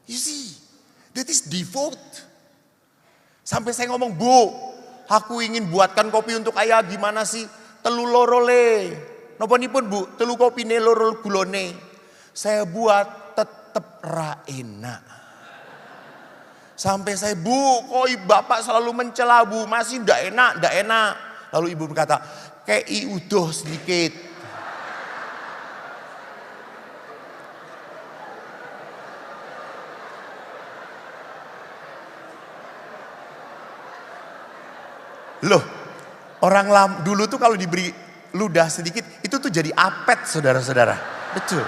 You see, that is devote. Sampai saya ngomong, Bu, Aku ingin buatkan kopi untuk ayah, gimana sih? Telu loro le. Napa-nipun Bu? Telu kopine loro gulone. Saya buat tetep ra enak. Sampai saya, Bu, kok bapak selalu mencela Bu, masih ndak enak. Lalu ibu berkata, kei udoh sedikit. Loh, orang dulu tuh kalau diberi ludah sedikit, itu tuh jadi apet saudara-saudara. Betul.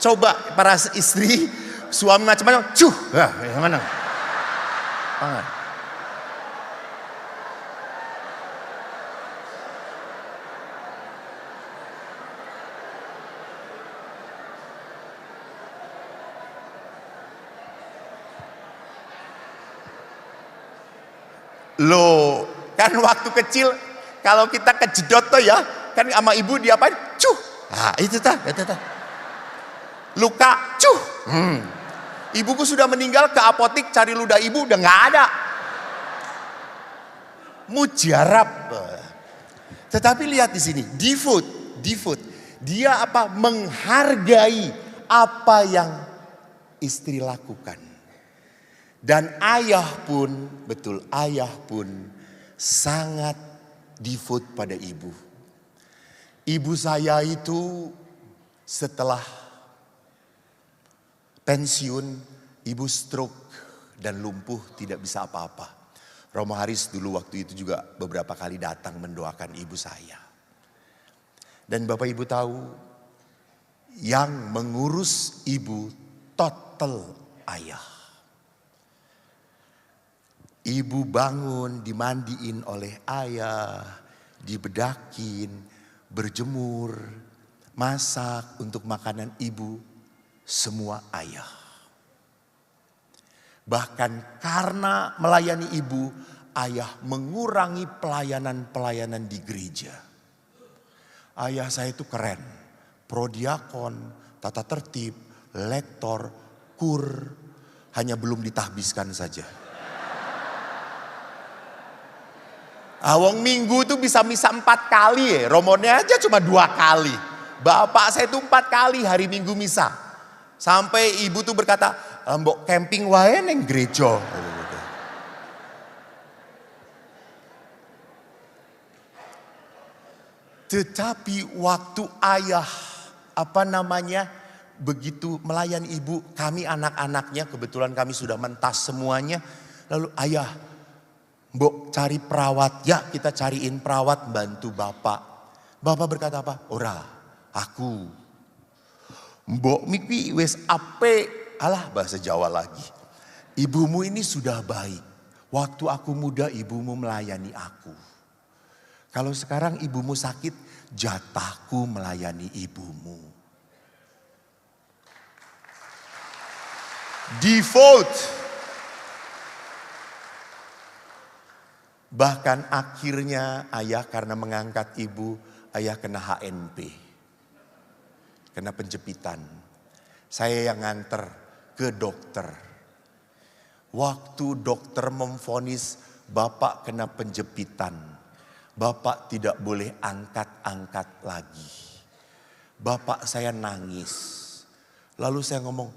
Coba para istri, suami macam-macam, yang mana? Tangan. Loh, kan waktu kecil kalau kita kejedot tuh ya, kan sama ibu diapain? Nah, itu ta. Luka, Ibuku sudah meninggal, ke apotik cari ludah ibu udah nggak ada. Mujarab. Tetapi lihat di sini, devote. Dia apa? Menghargai apa yang istri lakukan. Dan ayah pun sangat devote pada ibu. Ibu saya itu setelah pensiun, ibu stroke dan lumpuh, tidak bisa apa-apa. Romo Haris dulu waktu itu juga beberapa kali datang mendoakan ibu saya. Dan Bapak Ibu tahu, yang mengurus ibu total ayah. Ibu bangun, dimandiin oleh ayah, dibedakin, berjemur, masak untuk makanan ibu, semua ayah. Bahkan karena melayani ibu, ayah mengurangi pelayanan-pelayanan di gereja. Ayah saya itu keren, prodiakon, tata tertib, lektor, kur, hanya belum ditahbiskan saja. Awang minggu itu bisa misa 4 kali ya, romonya aja cuma 2 kali. Bapak saya itu 4 kali hari minggu misa. Sampai ibu tuh berkata, mbok camping wae neng gereja. Tetapi waktu ayah begitu melayani ibu, kami anak-anaknya, kebetulan kami sudah mentas semuanya. Lalu ayah, mbok cari perawat, ya kita cariin perawat bantu bapak. Bapak berkata apa? Ora, aku. Mbok miki wes ape, alah bahasa Jawa lagi. Ibumu ini sudah baik. Waktu aku muda ibumu melayani aku. Kalau sekarang ibumu sakit, jatahku melayani ibumu. Devote. Bahkan akhirnya ayah karena mengangkat ibu, ayah kena HNP. Kena penjepitan. Saya yang nganter ke dokter. Waktu dokter memvonis bapak kena penjepitan. Bapak tidak boleh angkat-angkat lagi. Bapak saya nangis. Lalu saya ngomong,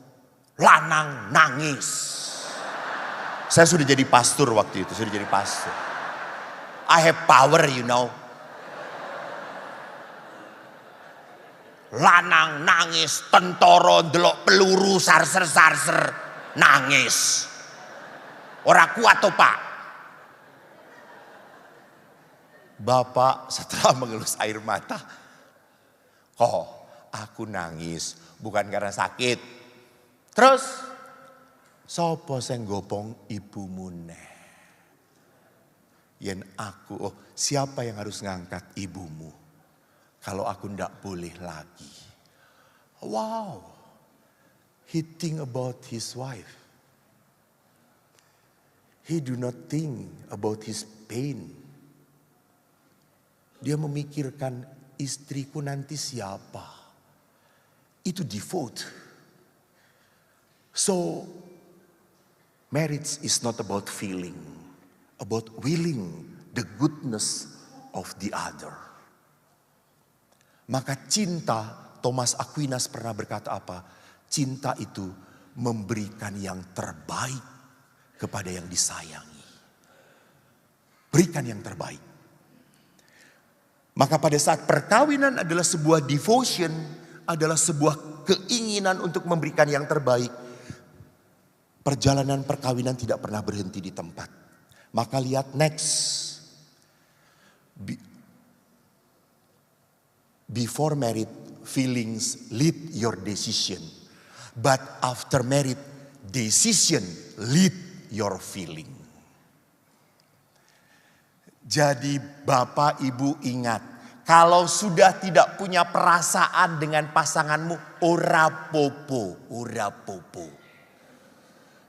lanang nangis. Saya sudah jadi pastor waktu itu, I have power, you know. Lanang nangis, tentara ndelok peluru sarser nangis. Ora kuat toh Pak. Bapak setelah mengelus air mata, kok aku nangis bukan karena sakit. Terus, sopo sing gopong ibumu neh? Yen aku, siapa yang harus ngangkat ibumu? Kalau aku ndak boleh lagi. Wow, he think about his wife. He do not think about his pain. Dia memikirkan istriku nanti siapa. Itu devote. So, marriage is not about feeling. about willing the goodness of the other. Maka cinta, Thomas Aquinas pernah berkata apa? Cinta itu memberikan yang terbaik kepada yang disayangi. Berikan yang terbaik. Maka pada saat perkawinan adalah sebuah devotion, adalah sebuah keinginan untuk memberikan yang terbaik. Perjalanan perkawinan tidak pernah berhenti di tempat. Maka lihat next. Before married, feelings lead your decision. But after married, decision lead your feeling. Jadi Bapak Ibu ingat, kalau sudah tidak punya perasaan dengan pasanganmu, ora popo.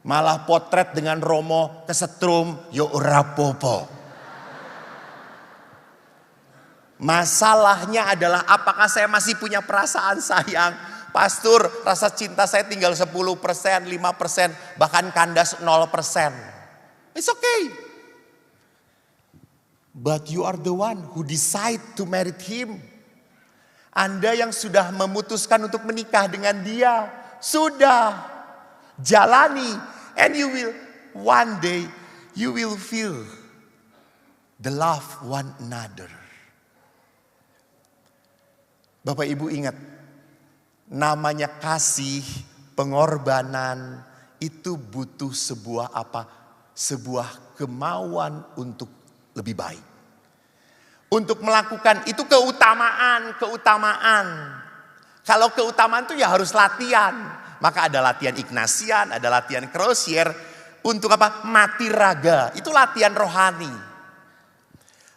Malah potret dengan Romo kesetrum, yo ora popo. Masalahnya adalah apakah saya masih punya perasaan sayang? Pastor, rasa cinta saya tinggal 10%, 5%, bahkan kandas 0%. It's okay. But you are the one who decide to marry him. Anda yang sudah memutuskan untuk menikah dengan dia. Sudah. Jalani. And you will, one day, you will feel the love one another. Bapak Ibu ingat, namanya kasih, pengorbanan, itu butuh sebuah apa? Sebuah kemauan untuk lebih baik. Untuk melakukan itu keutamaan. Kalau keutamaan itu ya harus latihan. Maka ada latihan Ignatian, ada latihan Crosier. Untuk apa? Mati raga. Itu latihan rohani.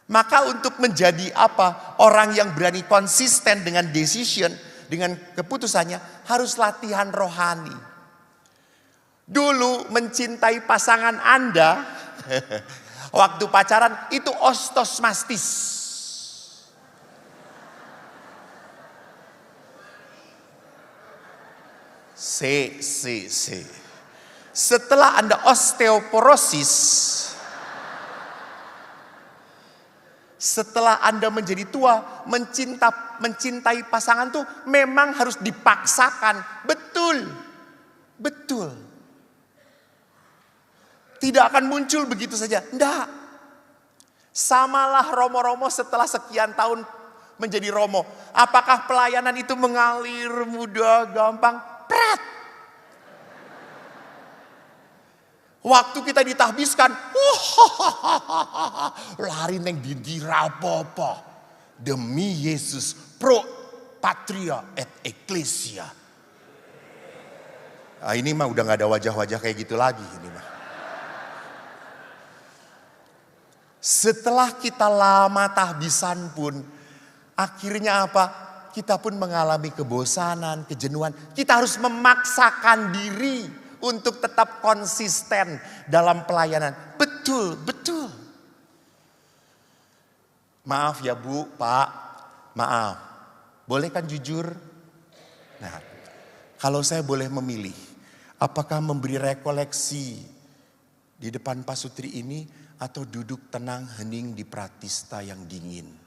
Maka untuk menjadi apa? Orang yang berani konsisten dengan decision, dengan keputusannya, harus latihan rohani. Dulu mencintai pasangan Anda, waktu pacaran itu ostos mastis. Setelah Anda osteoporosis, setelah Anda menjadi tua, mencintai pasangan tuh memang harus dipaksakan. Betul. Tidak akan muncul begitu saja. Enggak. Samalah romo-romo setelah sekian tahun menjadi romo. Apakah pelayanan itu mengalir mudah, gampang? Pret. Waktu kita ditahbiskan, lari neng dindi rapopo. Demi Yesus pro patria et ecclesia. Nah, ini mah udah gak ada wajah-wajah kayak gitu lagi ini mah. Setelah kita lama tahbisan pun, akhirnya apa? Kita pun mengalami kebosanan, kejenuhan. Kita harus memaksakan diri untuk tetap konsisten dalam pelayanan. Betul. Maaf ya Bu, Pak, maaf. Boleh kan jujur? Nah, kalau saya boleh memilih, apakah memberi rekoleksi di depan Pak Sutri ini atau duduk tenang hening di Pratista yang dingin?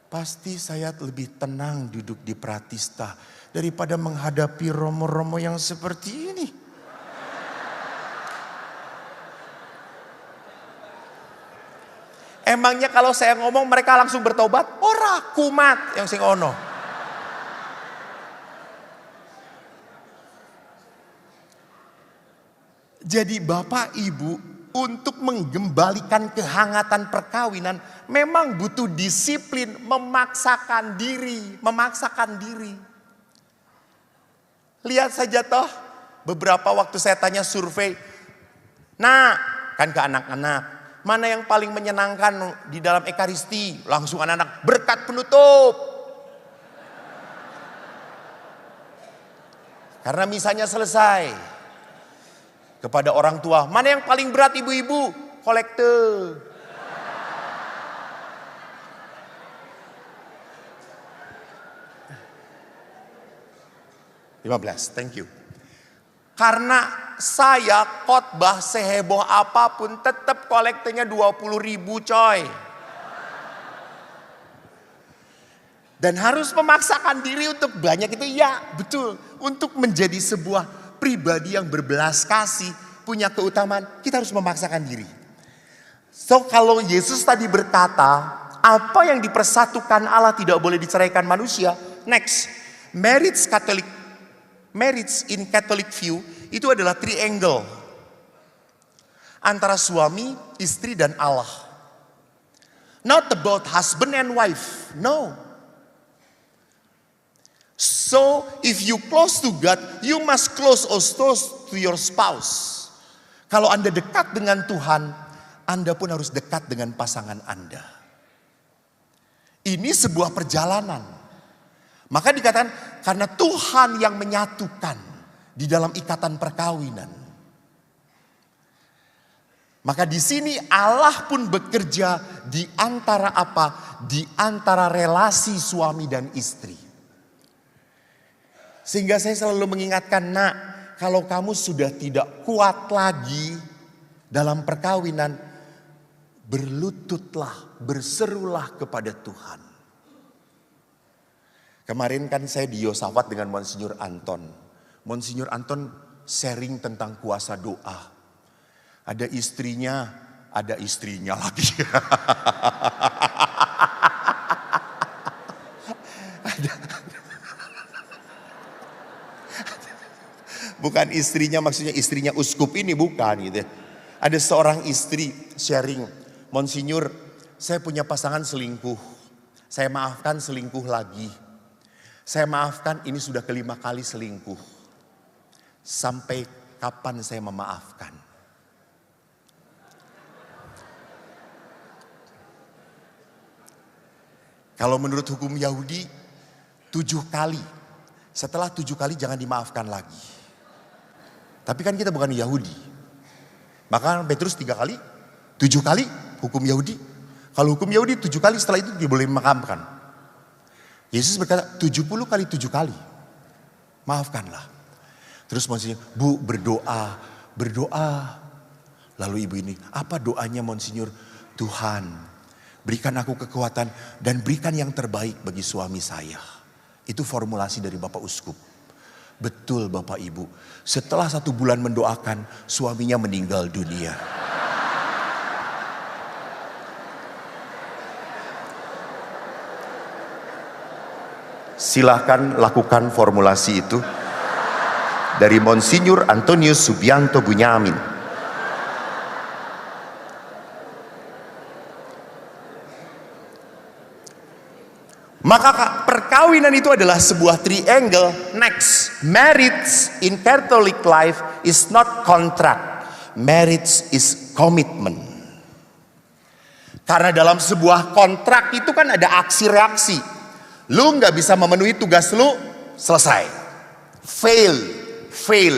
Pasti saya lebih tenang duduk di Pratista daripada menghadapi romo-romo yang seperti ini. Emangnya kalau saya ngomong mereka langsung bertobat? Ora kumat yang sing ono. Jadi Bapak Ibu, untuk menggembalikan kehangatan perkawinan memang butuh disiplin, memaksakan diri. Lihat saja toh, beberapa waktu saya tanya survei. Nah, kan ke anak-anak, mana yang paling menyenangkan di dalam Ekaristi? Langsung anak-anak, berkat penutup. Karena misalnya selesai. Kepada orang tua, mana yang paling berat ibu-ibu? Kolekte. $15, thank you. Karena saya khotbah seheboh apapun tetap kolektenya 20.000 coy. Dan harus memaksakan diri untuk banyak itu, ya betul. Untuk menjadi sebuah pribadi yang berbelas kasih, punya keutamaan, kita harus memaksakan diri. So kalau Yesus tadi berkata, apa yang dipersatukan Allah tidak boleh diceraikan manusia. Next, marriage in Catholic view itu adalah triangle antara suami, istri, dan Allah. Not about husband and wife, no. So if you close to God, you must close also to your spouse. Kalau Anda dekat dengan Tuhan, Anda pun harus dekat dengan pasangan Anda. Ini sebuah perjalanan. Maka dikatakan karena Tuhan yang menyatukan di dalam ikatan perkawinan. Maka di sini Allah pun bekerja di antara apa? Di antara relasi suami dan istri. Sehingga saya selalu mengingatkan, nak, kalau kamu sudah tidak kuat lagi dalam perkawinan, berlututlah, berserulah kepada Tuhan. Kemarin kan saya di Yosafat dengan Monsinyur Anton. Monsinyur Anton sharing tentang kuasa doa. Ada istrinya lagi. Bukan istrinya, maksudnya istrinya uskup ini bukan gitu. Ada seorang istri sharing, Monsinyur, saya punya pasangan selingkuh. Saya maafkan selingkuh lagi. Saya maafkan ini sudah kelima kali selingkuh. Sampai kapan saya memaafkan? Kalau menurut hukum Yahudi 7 kali. Setelah 7 kali jangan dimaafkan lagi. Tapi kan kita bukan Yahudi. Maka Petrus 3 kali, 7 kali hukum Yahudi. Kalau hukum Yahudi 7 kali setelah itu dia boleh memaafkan. Yesus berkata 70 kali 7 kali. Maafkanlah. Terus Monsinyur, Bu berdoa. Lalu ibu ini, apa doanya Monsinyur? Tuhan, berikan aku kekuatan dan berikan yang terbaik bagi suami saya. Itu formulasi dari Bapak Uskup. Betul Bapak Ibu. Setelah 1 bulan mendoakan, suaminya meninggal dunia. Silahkan lakukan formulasi itu dari Monsinyur Antonius Subianto Bunyamin. Maka perkawinan itu adalah sebuah triangle. Next, marriage in Catholic life is not contract. Marriage is commitment. Karena dalam sebuah kontrak itu kan ada aksi reaksi. Lu gak bisa memenuhi tugas lu, selesai. Fail.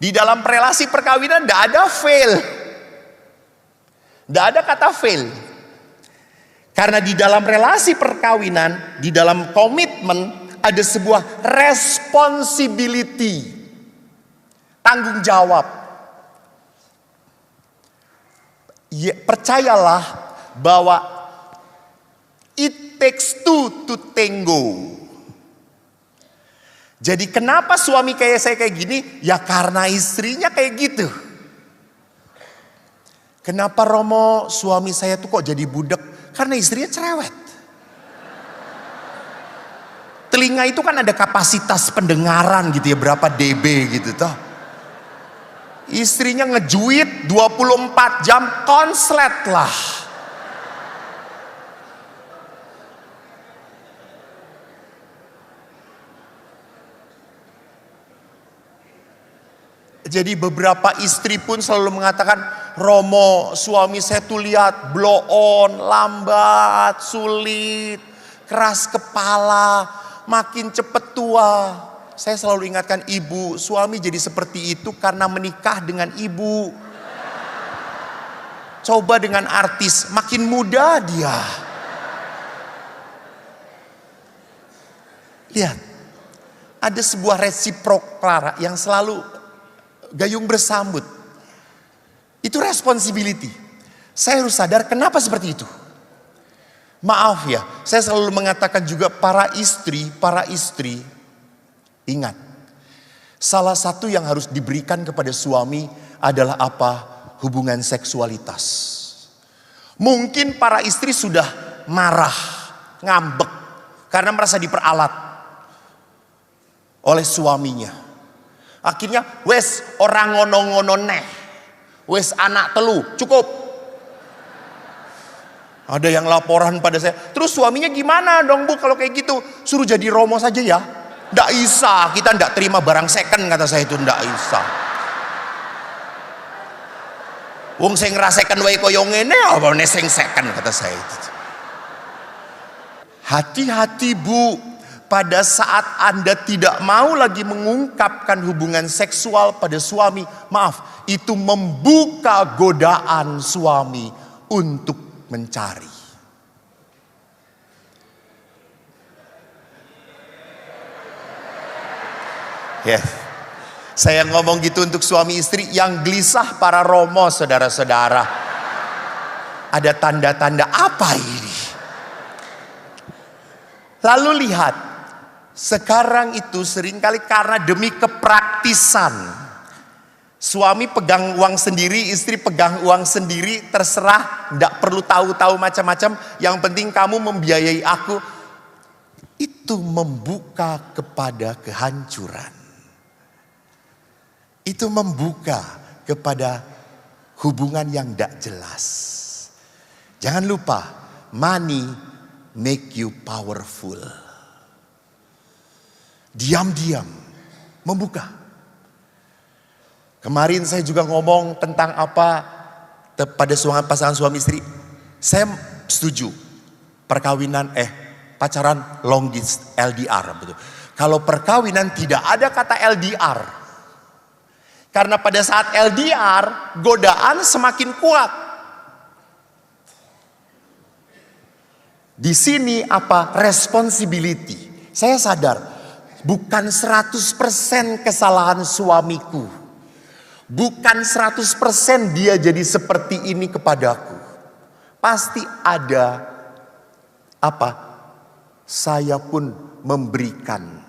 Di dalam relasi perkawinan gak ada fail. Gak ada kata fail. Karena di dalam relasi perkawinan, di dalam komitmen, ada sebuah responsibility. Tanggung jawab. Ya, percayalah bahwa it takes two to tango. Jadi kenapa suami kayak saya kayak gini? Ya karena istrinya kayak gitu. Kenapa Romo suami saya tuh kok jadi budak? Karena istrinya cerewet. Telinga itu kan ada kapasitas pendengaran gitu ya, berapa dB gitu toh. Istrinya ngejuit 24 jam konslet lah. Jadi beberapa istri pun selalu mengatakan, Romo suami saya tuh lihat blow on, lambat, sulit, keras kepala, makin cepet tua. Saya selalu ingatkan ibu, suami jadi seperti itu karena menikah dengan ibu. Coba dengan artis, makin muda dia. Lihat, ada sebuah resiprok Clara yang selalu gayung bersambut. Itu responsibility. Saya harus sadar kenapa seperti itu. Maaf ya, saya selalu mengatakan juga para istri, ingat. Salah satu yang harus diberikan kepada suami adalah apa? Hubungan seksualitas. Mungkin para istri sudah marah, ngambek, karena merasa diperalat oleh suaminya. Akhirnya, wes orang ngono-ngono neh, wes anak telu, cukup. Ada yang laporan pada saya, terus suaminya gimana dong Bu kalau kayak gitu? Suruh jadi romo saja ya. Nggak bisa, kita nggak terima barang second, kata saya itu nggak bisa. Wong saya ngerasakan wae koyo ngene apa neseng second, kata saya itu. Hati-hati Bu, pada saat Anda tidak mau lagi mengungkapkan hubungan seksual pada suami, maaf, itu membuka godaan suami untuk mencari. Ya, saya ngomong gitu untuk suami istri yang gelisah para romo, saudara-saudara. Ada tanda-tanda apa ini? Lalu lihat, sekarang itu seringkali karena demi kepraktisan. Suami pegang uang sendiri, istri pegang uang sendiri, terserah, tidak perlu tahu-tahu macam-macam. Yang penting kamu membiayai aku. Itu membuka kepada kehancuran. Itu membuka kepada hubungan yang tidak jelas. Jangan lupa, money make you powerful. Diam-diam membuka. Kemarin saya juga ngomong tentang apa pada pasangan suami istri. Saya setuju pacaran long distance LDR, betul. Kalau perkawinan tidak ada kata LDR. Karena pada saat LDR godaan semakin kuat. Di sini apa? Responsibility. Saya sadar bukan 100% kesalahan suamiku. Bukan 100% dia jadi seperti ini kepadaku. Pasti ada apa? Saya pun memberikan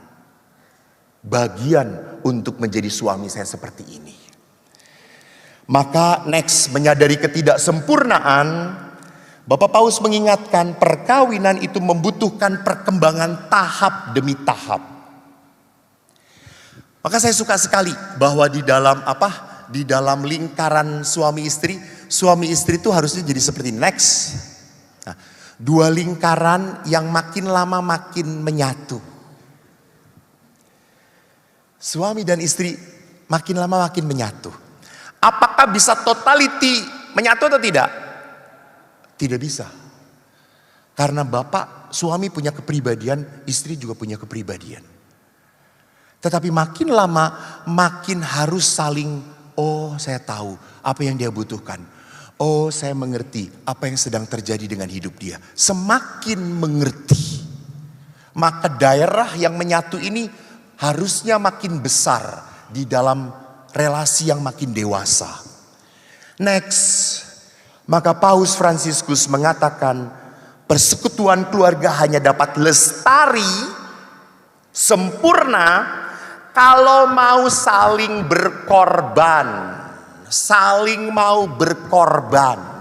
bagian untuk menjadi suami saya seperti ini. Maka next, menyadari ketidaksempurnaan, Bapak Paus mengingatkan perkawinan itu membutuhkan perkembangan tahap demi tahap. Maka saya suka sekali bahwa di dalam lingkaran suami istri itu harusnya jadi seperti next. Nah, dua lingkaran yang makin lama makin menyatu. Suami dan istri makin lama makin menyatu. Apakah bisa totality menyatu atau tidak? Tidak bisa. Karena suami punya kepribadian, istri juga punya kepribadian. Tetapi makin lama makin harus saling, oh saya tahu apa yang dia butuhkan. Oh saya mengerti apa yang sedang terjadi dengan hidup dia. Semakin mengerti, maka daerah yang menyatu ini harusnya makin besar di dalam relasi yang makin dewasa. Next, maka Paus Fransiskus mengatakan persekutuan keluarga hanya dapat lestari, sempurna, kalau mau saling berkorban, saling mau berkorban.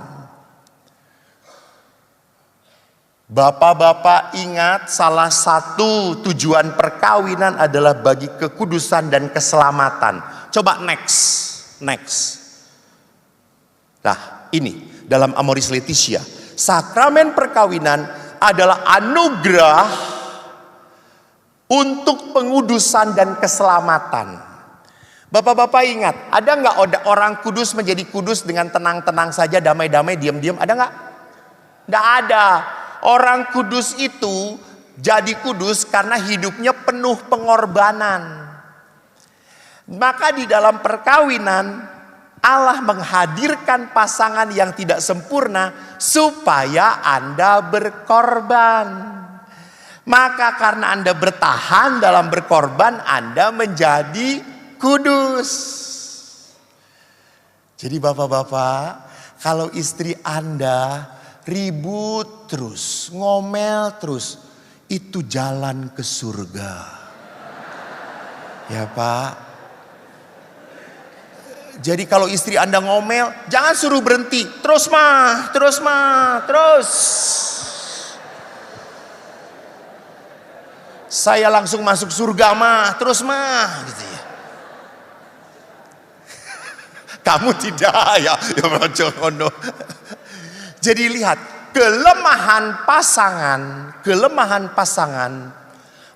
Bapak-bapak ingat, salah satu tujuan perkawinan adalah bagi kekudusan dan keselamatan. Coba next. Nah ini dalam Amoris Laetitia, sakramen perkawinan adalah anugerah untuk pengudusan dan keselamatan. Bapak-bapak ingat, ada nggak orang kudus menjadi kudus dengan tenang-tenang saja, damai-damai, diam-diam? Ada nggak? Nggak ada. Orang kudus itu jadi kudus karena hidupnya penuh pengorbanan. Maka di dalam perkawinan Allah menghadirkan pasangan yang tidak sempurna supaya Anda berkorban. Maka karena Anda bertahan dalam berkorban, Anda menjadi kudus. Jadi bapak-bapak, kalau istri Anda ribut terus, ngomel terus, itu jalan ke surga. Ya Pak. Jadi kalau istri Anda ngomel, jangan suruh berhenti. Terus mah, terus mah, terus. Saya langsung masuk surga mah, terus mah, gitu ya. Kamu tidak ya, Jadi lihat, kelemahan pasangan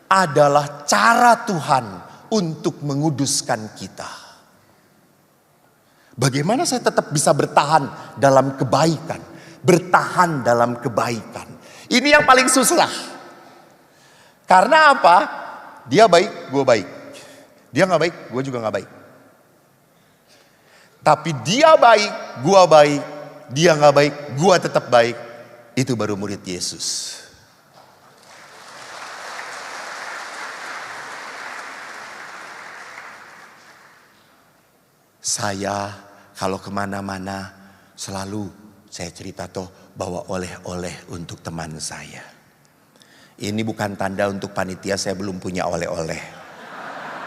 adalah cara Tuhan untuk menguduskan kita. Bagaimana saya tetap bisa bertahan dalam kebaikan, bertahan dalam kebaikan. Ini yang paling susah. Karena apa? Dia baik, gue baik. Dia gak baik, gue juga gak baik. Tapi dia baik, gue baik. Dia gak baik, gue tetap baik. Itu baru murid Yesus. Saya kalau kemana-mana selalu saya cerita bawa oleh-oleh untuk teman saya. Ini bukan tanda untuk panitia saya belum punya oleh-oleh.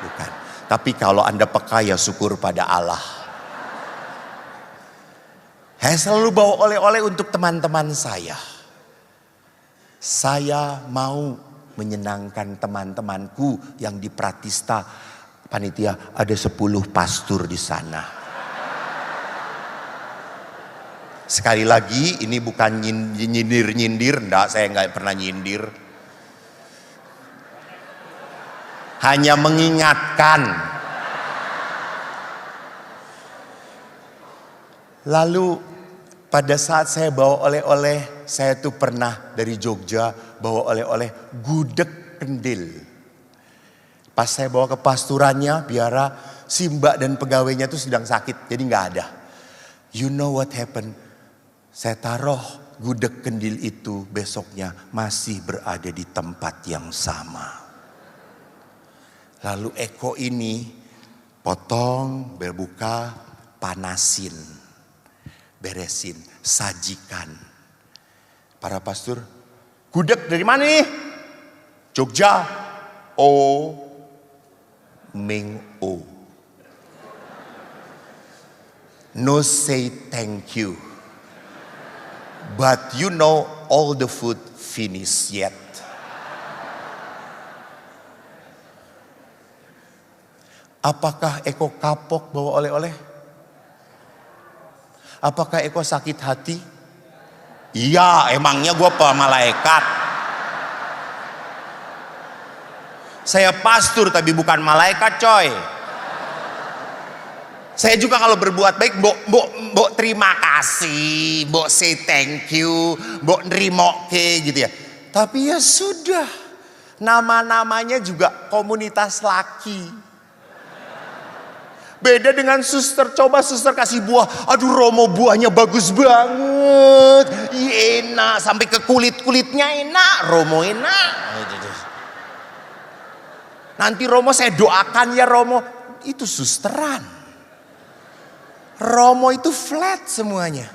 Bukan. Tapi kalau Anda peka ya syukur pada Allah. Saya selalu bawa oleh-oleh untuk teman-teman saya. Saya mau menyenangkan teman-temanku yang di Pratista. Panitia ada 10 pastor di sana. Sekali lagi ini bukan nyindir-nyindir. Enggak, saya enggak pernah nyindir. Hanya mengingatkan. Lalu pada saat saya bawa oleh-oleh, saya tuh pernah dari Jogja bawa oleh-oleh gudeg kendil. Pas saya bawa ke pasturannya, biara si mbak dan pegawainya tuh sedang sakit, jadi nggak ada. You know what happened? Saya taruh gudeg kendil itu besoknya masih berada di tempat yang sama. Lalu Eko ini potong, berbuka, panasin, beresin, sajikan. Para pastor, gudeg dari mana nih? Jogja. Oh, Ming O. No say thank you. But you know all the food finished yet. Apakah Eko kapok bawa oleh-oleh? Apakah Eko sakit hati? Iya, emangnya gue malaikat. Saya pastor tapi bukan malaikat coy. Saya juga kalau berbuat baik, mbok terima kasih, mbok say thank you, mbok nerimo ke gitu ya. Tapi ya sudah, nama-namanya juga komunitas laki. Beda dengan suster, coba suster kasih buah, aduh Romo buahnya bagus banget, enak, sampai ke kulit-kulitnya enak, Romo enak. Nanti Romo saya doakan ya Romo, itu susteran. Romo itu flat semuanya.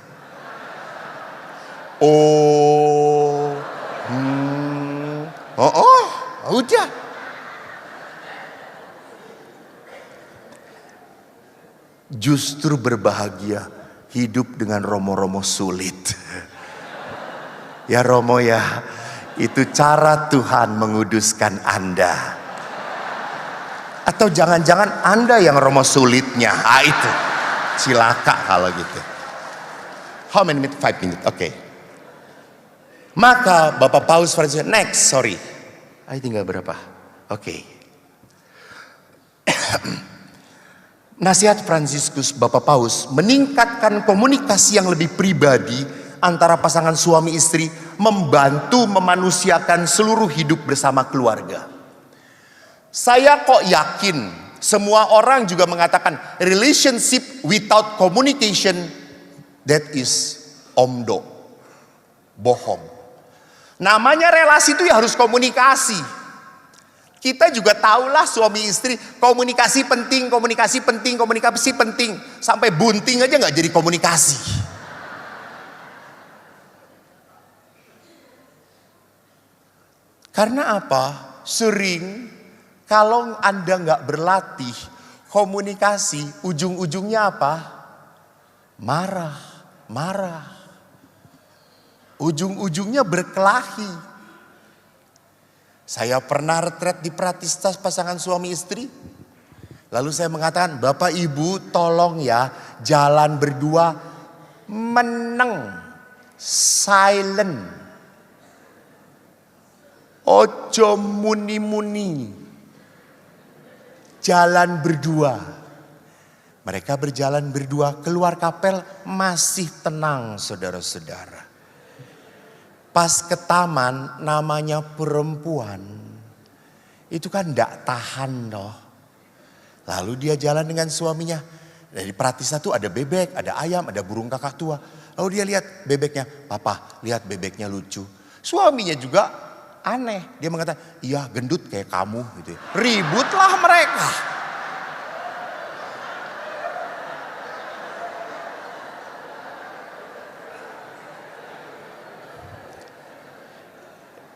Udah. Justru berbahagia hidup dengan Romo-Romo sulit. Ya Romo ya, itu cara Tuhan menguduskan Anda. Atau jangan-jangan Anda yang Romo sulitnya. Itu cilaka kalau gitu. How many minutes? 5 minutes, oke. Maka Bapak Paus Franciscus, next, sorry. Tinggal berapa? Oke. Nasihat Fransiskus Bapak Paus meningkatkan komunikasi yang lebih pribadi antara pasangan suami istri, membantu memanusiakan seluruh hidup bersama keluarga. Saya kok yakin semua orang juga mengatakan relationship without communication that is omdo, bohong. Namanya relasi itu ya harus komunikasi. Kita juga tahulah suami istri komunikasi penting, komunikasi penting, komunikasi penting. Sampai bunting aja nggak jadi komunikasi. Karena apa? Sering kalau Anda nggak berlatih komunikasi, ujung-ujungnya apa? Marah. Ujung-ujungnya berkelahi. Saya pernah retret di Pratista pasangan suami istri. Lalu saya mengatakan, Bapak Ibu tolong ya jalan berdua meneng, silent. Ojo muni-muni. Jalan berdua. Mereka berjalan berdua keluar kapel masih tenang saudara-saudara. Pas ke taman namanya perempuan. Itu kan gak tahan loh. Lalu dia jalan dengan suaminya. Dari Pratista tuh ada bebek, ada ayam, ada burung kakak tua. Lalu dia lihat bebeknya. Papa lihat bebeknya lucu. Suaminya juga aneh. Dia mengatakan, iya gendut kayak kamu gitu. Ributlah mereka.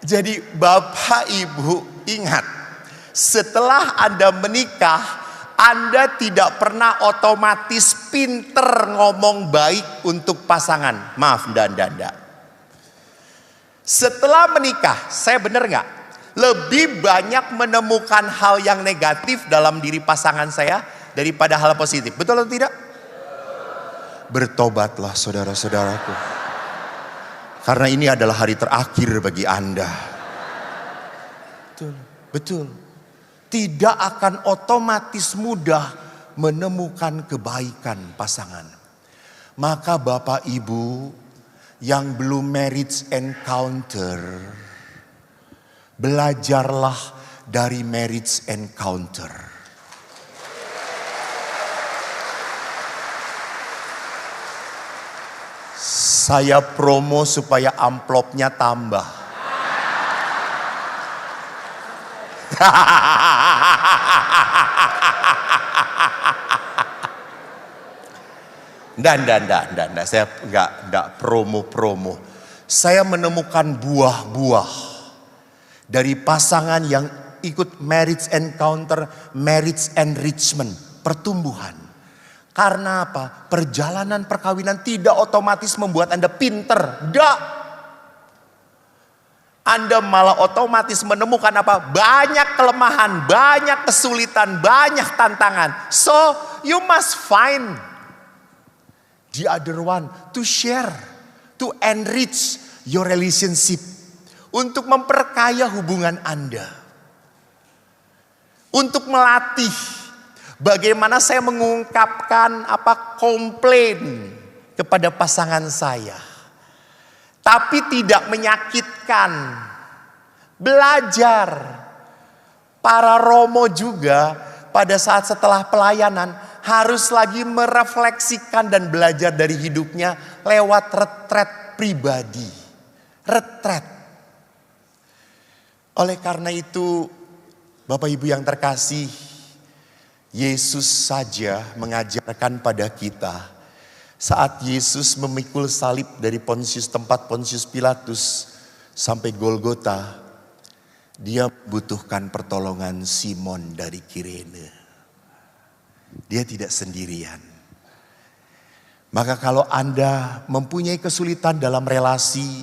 Jadi Bapak Ibu ingat, setelah Anda menikah, Anda tidak pernah otomatis pinter ngomong baik untuk pasangan. Maaf Danda. Setelah menikah, saya benar nggak? Lebih banyak menemukan hal yang negatif dalam diri pasangan saya daripada hal positif. Betul atau tidak? Bertobatlah saudara-saudaraku. Karena ini adalah hari terakhir bagi Anda. Betul. Tidak akan otomatis mudah menemukan kebaikan pasangan. Maka Bapak Ibu yang belum marriage encounter, belajarlah dari marriage encounter. Saya promo supaya amplopnya tambah. Dan saya enggak promo. Saya menemukan buah-buah dari pasangan yang ikut marriage encounter, marriage enrichment, pertumbuhan. Karena apa? Perjalanan perkawinan tidak otomatis membuat Anda pinter. Enggak. Anda malah otomatis menemukan apa? Banyak kelemahan, banyak kesulitan, banyak tantangan. So, you must find the other one to share, to enrich your relationship. Untuk memperkaya hubungan Anda. Untuk melatih bagaimana saya mengungkapkan komplain kepada pasangan saya. Tapi tidak menyakitkan. Belajar. Para romo juga pada saat setelah pelayanan harus lagi merefleksikan dan belajar dari hidupnya lewat retret pribadi. Retret. Oleh karena itu Bapak Ibu yang terkasih, Yesus saja mengajarkan pada kita saat Yesus memikul salib dari tempat Pontius Pilatus sampai Golgota, dia butuhkan pertolongan Simon dari Kirene. Dia tidak sendirian. Maka kalau Anda mempunyai kesulitan dalam relasi,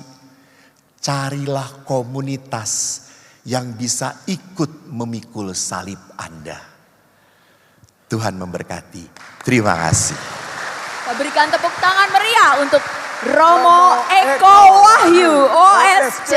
carilah komunitas yang bisa ikut memikul salib Anda. Tuhan memberkati. Terima kasih. Kita berikan tepuk tangan meriah untuk Romo Eko Wahyu OSC.